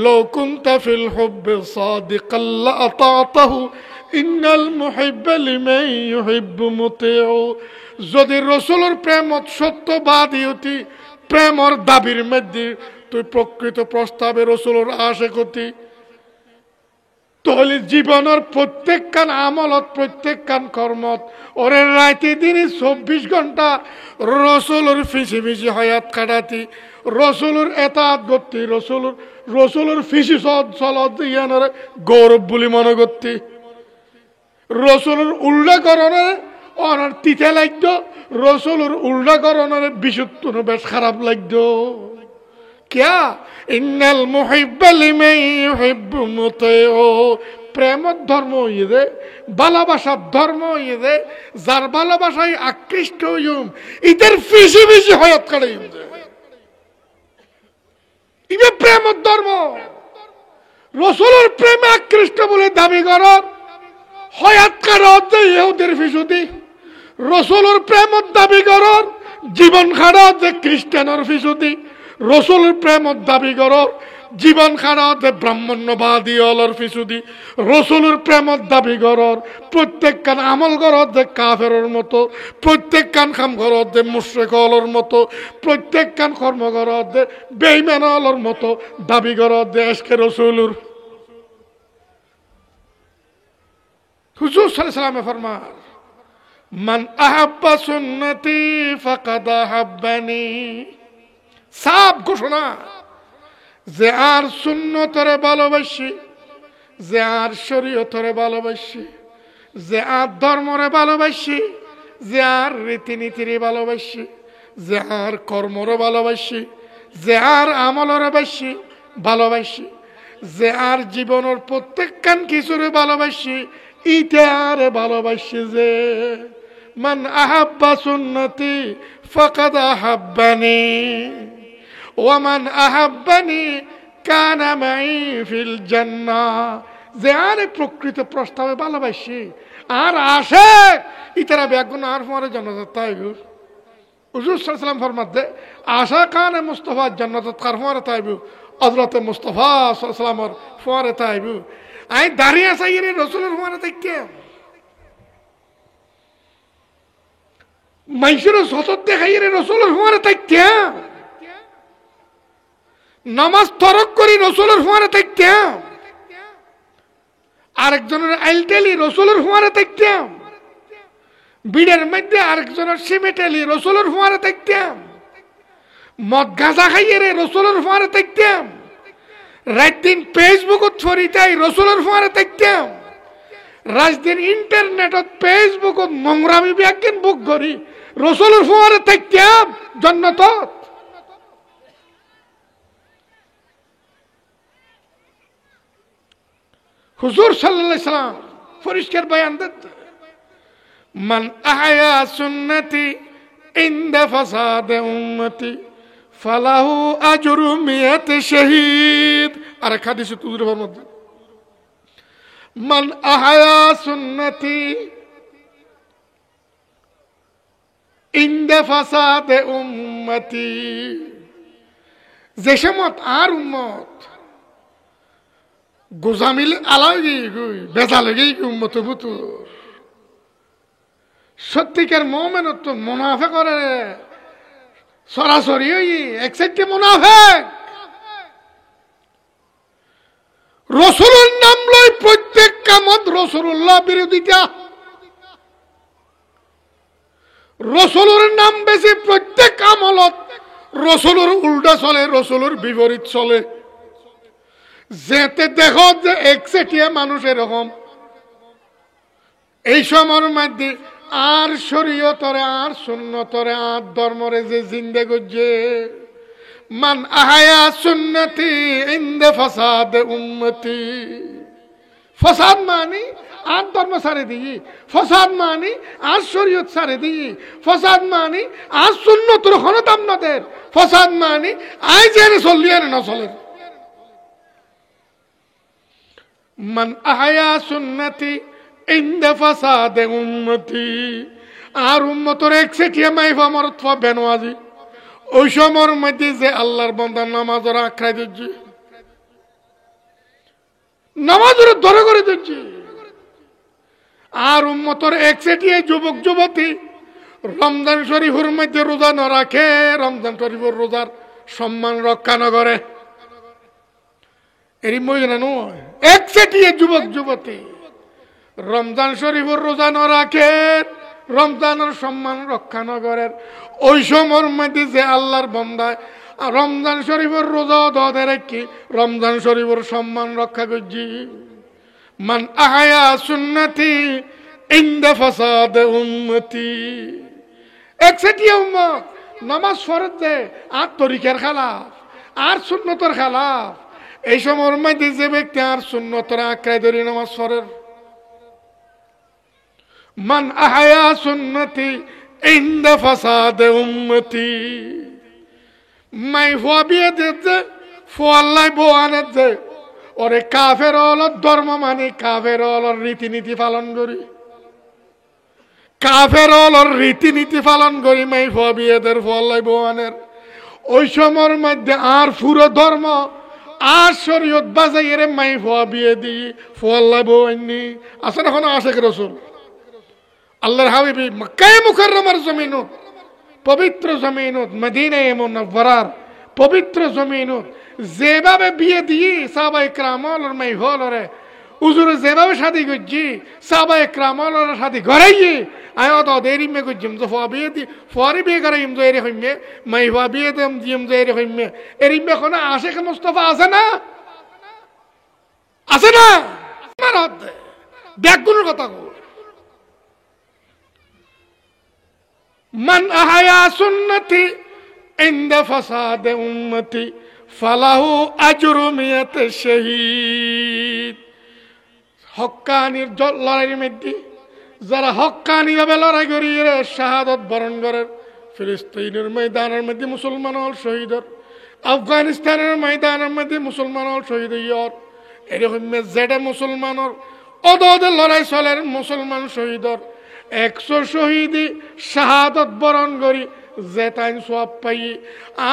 লাউ কুনতা ফিল হুব্বি সাদিকাল লাআতাতাহু ইন্নাল মুহিব্বা লিমান ইউহিব্বু মুতিউ। যদি রসুলের প্রেমত সত্যবাদী হতি, প্রেমর দাবির মধ্যে তুই প্রকৃত প্রস্তাবে রসুলের আশিক হতি, তাহলে জীবনের প্রত্যেকখান আমলত, প্রত্যেকখান কর্মত ওরে রাতে দিনে 24 ঘন্টা রসুলের ফিসি ফিসি হয়াত কাটাতি, রসুলের এতাত করতি, রসুলের ফিসি চলত ইয়ানের গৌরব বলে মনে করতি, রসুলের উল্টা করণের অনার তিতে লাগত, রসুলের উল্টা করণের বিশুদ্ধ বেশ খারাপ লাগত। ক্যা ইন্নাল মুহিব্বা লিমান ইউহিব্বু মুতিউ। প্রেমর ধর্ম ইয়ে, ভালোবাসার ধর্ম ইয়ে, যার ভালোবাসায় আকৃষ্ট হইম ইদের ফিসি ফিসি হয়াত কাটাইম, ইবে প্রেমর ধর্ম। রসুলের প্রেমে আকৃষ্ট বলে দাবি করার হয়াত কাটাতে ইহুদের ফিসুতি, রসুলের প্রেমত দাবি করার জীবন খাটাতে খ্রিস্টানের ফিসুতি, রসুলের প্রেমত দাবি করার জীবন খাটাতে ব্রাহ্মণ্যবাদী অলর ফিসুতি, রসুলের প্রেমত দাবি করার প্রত্যেকখান আমল করত যে কাফেরের মতো, প্রত্যেকখান কাম করত যে মুশরিক অলর মতো, প্রত্যেকখান কর্ম করত যে বেঈমান অলর মতো দাবি করত যে এশকে রসুলুর। হুজুর সাল্লাল্লাহু আলাইহি ওয়াসাল্লাম ফরমান মান আহাব্বা সুন্নতি ফাকাদ আহাব্বানি। সাফ ঘোষণা, যে আর সুন্নতরে ভালোবাসি, যে আর শরীয়তরে ভালোবাসি, যে আর ধর্মরে ভালোবাসি, যে আর রীতিনীতিরে ভালোবাসি, যে আর কর্মরে ভালোবাসি, যে আর আমলরে ভালোবাসি, যে আর জীবনের প্রত্যেকখান কিছুরে ভালোবাসি, ইটারে ভালোবাসি। যে মান আহাব্বা সুন্নতি ফাকাদ আহাব্বানি ওয়া মান আহাব্বানি কানা মাই ফিল জান্নাহ। যে আর প্রকৃত প্রস্তাবে ভালোবাসি আর আসে ইতারা বেগুন আর পরে জান্নাত তাইব। হুজুর সাল্লাল্লাহু আলাইহি ওয়াসাল্লাম ফরমাতে আশা কান মুস্তাফা জান্নাত কার পরে তাইব, হযরত মুস্তাফা সাল্লাল্লাহু আলাইহি ওয়াসাল্লামের পরে তাইব। আই দাঁড়িয়ে চাই রে রসুলের পরে তাইকে মানুষের সতত দেখাই রে রসুলের পরে তাইকে নামাজ তরক করি রসুলের পরে তাইকে আরেকজনের আইলটেলি রসুলের পরে তাইকে বিড়ের মধ্যে আরেকজনের সিমেটেলি রসুলের পরে তাইকে মদ গাঁজা খাইয়ে রে রসুলের পরে তাইকে রাত দিন ফেসবুকত ছড়িতাই রসুলের পরে তাইতাম, রাজদিন ইন্টারনেটত ফেসবুকত নোংরামি ব্যাগিন বুক করি রসুলের পরে তাইতাম জান্নাতত। হুজুর সাল্লাল্লাহু আলাইহি ওয়াসাল্লাম পরিষ্কার বয়ান দেন, মান আহয়া সুন্নতি ইনদা ফাসাদে উম্মতি ফালাহু আজরু মিয়াতে শহীদ। আর এক হাদিসে তুজুর ফরমাতে মান আহয়া সুন্নতি ইনদা ফাসাদে উম্মতি। যে সমত আর উম্মত গোজামিল আলাগি বেজালগি উম্মত বুতু সত্যিকার মোমেনত তো মুনাফে করে সরাসরি ওই এক সাইডে মুনাফে রসুলের নাম লই প্রত্যেক কামত রসুল্লাহ বিরোধিতা রসুলের নাম বেশি প্রত্যেক আমলত রসুলের উল্টা চলে রসুলের বিপরীত চলে যেতে দেখো যে একচেটিয়া মানুষ এরকম এই সময়ের মধ্যে আর শরীয়তরে আর সুন্নতরে আর ধর্মরে যে জিন্দে গজে মান আহায়া সুন্নতি ইন্দে ফাসাদ উম্মতি ফসাদ মানি আর ধর্ম ছাড়ে দিই ফসাদ মানি আর শরীয়ত ছাড়ে দিই ফসাদ মানি আর সুন্নতর খনতাম নদের ফসাদ মানি আই জেনে চললি আর না চলে মান আহায়া সুন্নতি ইন্দে ফাসাদ উম্মতি আর উম্মতর একচেটিয়া মাইফা মরত বেনওয়াজি ওই সময়ের মধ্যে যে আল্লাহর বান্দার নামাজের আখ্যায় দিচ্ছি নামাজের ধরে করে দিচ্ছি আর উম্মতর একচেটিয়া যুবক যুবতী রমজান শরীফের মধ্যে রোজা না রাখে রমজান শরীফের রোজার সম্মান রক্ষা না করে এরই মহিলা নয় একচেটিয়া যুবক যুবতী রমজান শরীফের রোজা না রাখে রমজানের সম্মান রক্ষা না করে ওই সময়ের মধ্যে যে আল্লাহর বান্দায় রমজান শরীফের রোজা ধরে রাখি রমজান শরীফের সম্মান রক্ষা করছি মান আহায়া সুন্নতি ইনদা ফাসাদ উম্মতি একচেটিয়া উম্মত নামাজ ফরজ দে আর তরিকার খেলাফ আর সুন্নতর খেলাফ এই সময়ের মধ্যে যে ব্যক্তি আর সুন্নতর আঁকড়ায় ধরে নামাজ ফরের মান আহায়া সুন্নতি ইনদা ফাসাদ উম্মতি মাই ফবিয়ে দিতে ফল্লাই বোয়ানে দে ওরে কাফের হল ধর্ম মানে কাফের হল রীতিনীতি পালন করি কাফের হল রীতিনীতি পালন করি মাই ফবিয়েদের ফল্লাই বোয়ানের ওই সময়ের মধ্যে আর পুরো ধর্ম আর শরীয়ত বাজাইয়ের মাই ফবিয়ে দি ফল্লাই বোয়াননি আসলে এখন আশেক রসুল আল্লাহর হাবিবি মক্কায়ে মুকাররমার জমিনত পবিত্র জমিনত মদিনায়ে মুনাওয়ারার পবিত্র জমিনত যেভাবে বিয়ে দিয়ে সাহাবায়ে কেরামর মাইফলরে হুজুরে যেভাবে শাদি করছি সাহাবায়ে কেরামর শাদি করাইয়ে আয় তো দেরি মে করছিম তো বিয়ে দি ফরি বিয়ে করাইম তো এরি হইমে মাইফা বিয়ে দেম দিম তো এরি হইমে এরি মে কোন আশিক মুস্তাফা আছে না আছে না মারদ ব্যাগুনের কথা কো মান আহায়া সুন্নতি ইনদা ফাসাদ উম্মতি ফালাহু আজরু মিয়াতে শহীদ হক্কানির লড়াইয়ের মধ্যে যারা হক্কানি ভাবে লড়াই করিয়ে শাহাদত বরণ করে ফিলিস্তিনের ময়দানের মধ্যে মুসলমান হল শহীদ আফগানিস্তানের ময়দানের মধ্যে মুসলমান হল শহীদ হইয়র এরকম যেটা মুসলমানের অদে লড়াই চলের মুসলমান শহীদর 100 শহীদি শাহাদত বরণ করি যে তাই সব পাই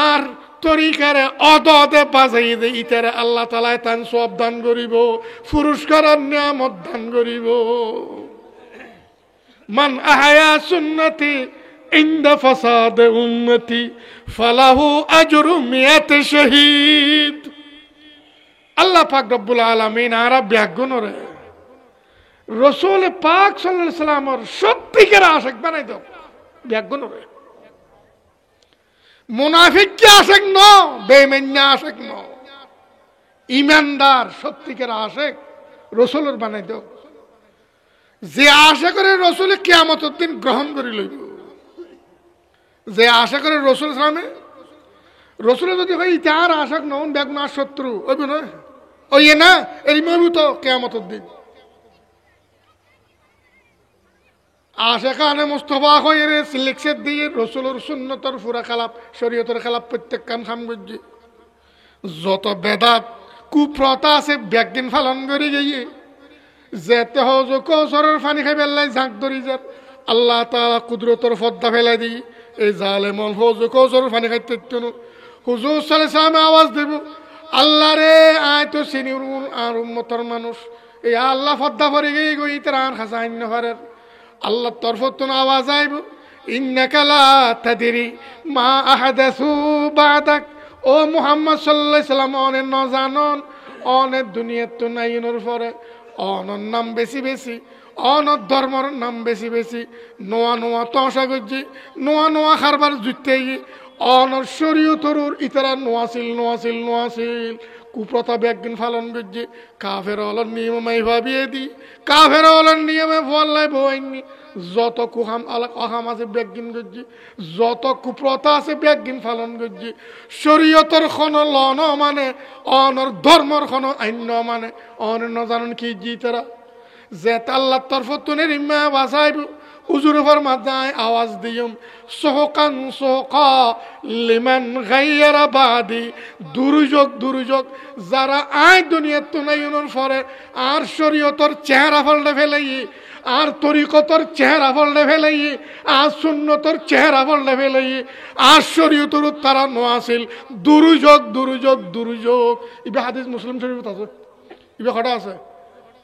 আর তরিকারে অদে বাজাই দে ইতারে আল্লাহ তাআলা তান সব দান করিব পুরস্কার নিয়ামত দান করিব মান আহায়া সুন্নতি ইনদা ফাসাদ উম্মতি ফালাহু আজরু মিয়াতে শহীদ আল্লাহ পাক রব্বুল আলামিন আরা ব্যাগুনরে রসুল পাক সাল্লাল্লাহু আলাইহি সাল্লামের সত্যিকার আশিক বানাই দাও ব্যাগুনরে মুনাফিক কি আশিক ন বেঈমান আশিক ন ঈমানদার সত্যিকার আশিক রসুলের বানাই দাও যে আশা করে রসুল কিয়ামতের দিন গ্রহণ করে লইব যে আশা করে রসুল সামনে রসুল যদি হয় তার আশাক নন বেগুন আর শত্রু ওই নয় ওই না এই মবিত কিয়ামতের দিন আশেখানে মুস্তফা হয়ে সিলেকশন দিয়ে রসুলের সুন্নতর ফুরা খালাপ শরীয়তের খালাপ প্রত্যেক কাম খাম করছি যত বেদাত কুপ্রথা আছে ব্যাগদিন ফালন করে গিয়ে যেতে হজ কৌশরের পানি খাই বেল্লাই ঝাঁক ধরি যার আল্লাহ তাআলা কুদরতর ফদ্দা ফেলাই দিই এই জালেমল হজ কৌশরের পানি খাইতে হুজুর সাল্লাল্লাহু আলাইহি ওয়াসাল্লাম আওয়াজ দেব আল্লাহ রে আয় তো সিনিয়র আর উম্মতর মানুষ এই আল্লাহ ফদ্দা ভরে গিয়ে গই তার খাসা আইন পারের আল্লাহর তরফত আওয়াজ আইব ইন্নাকা লা তাদরি মা আহাদাসু বাদাক ও মুহাম্মদ সাল্লাল্লাহু আলাইহি সাল্লাম অনে ন জানন অনে দুনিয়াত তো নাইনের পরে অনর নাম বেশি বেশি অনর ধর্মর নাম বেশি বেশি নোয়া নোয়া তসা গজ্জি নোয়া নোয়া খারবার জুতেই অনর শরীয়তরুর ইতারা নোয়াছিল নোয়াছিল নোয়াছিল কুপ্রথা ব্যাগিন ফালন গজ্জি কাফের অলর নিয়ম মাই ভাবিয়ে দি কাফের অলর নিয়মে ফলাই বইনি যত কুহাম আলাক অহাম আছে ব্যাগিন গজ্জি যত কুপ্রথা আছে ব্যাগিন ফালন গজ্জি শরীয়তর খন লন মানে অনর ধর্মর খন আইন মানে অনর নজানন কি জিতারা যে আল্লাহর তরফতুনে রিম্মা বাসাইব হুজুর ফরমায় আওয়াজ দিয়ম সোহকান সোহকা লিমান গাইয়ারা বাদি দুর্যোগ দুর্যোগ যারা আয় দুনিয়ার তুনাইনের পরে আর শরীয়তর চেহারা ফলটা ফেলাই আর তরিকতর চেহারা ফলটা ফেলাই আর সুন্নতর চেহারা ফলটা ফেলাই আর শরীয়তর তারা নোয়াছিল দুর্যোগ দুর্যোগ দুর্যোগ ইবে হাদিস মুসলিম শরীফত আছে ইবে কটা আছে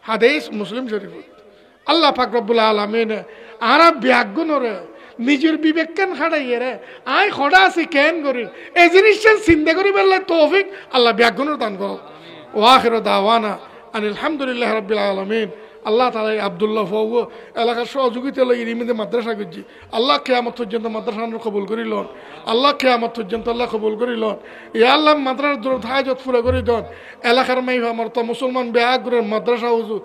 হাদিস মুসলিম শরীফ আল্লাহ পাক রব্বুল আলামিন আরা ব্যাগুনরে নিজের বিবেক কেন খাড়াইয়ে রে আই খড়া আছি কেন করি এই জিনিসটা চিন্তা করি বললে তৌফিক আল্লাহ ব্যাগুনর দান করো ওয়াখির দাওয়ানা আনিল হামদুলিল্লাহ রাব্বিল আলামিন আল্লাহ তাআলা আব্দুল্লাহ ফাওয়া এলাকার সহযোগিতা লই ইরিমিতে মাদ্রাসা করছি আল্লাহ কিয়ামত পর্যন্ত মাদ্রাসা কবুল করি লন আল্লাহ কিয়ামত পর্যন্ত আল্লাহ কবুল করি লন ইয়া আল্লাহ মাদ্রাসার দরদ হাজত পুরা করি দন এলাকার মাইফা মরতা মুসলমান বেআগ্রহের মাদ্রাসা হুজু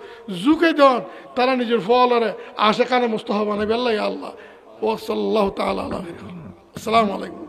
জুকে দন তারা নিজের ফলরে আশেকানে মুস্তাহা বানাবে আল্লাহ ইয়া আল্লাহ ওয়া সাল্লাল্লাহু তাআলা আলাইহি আসসালামু আলাইকুম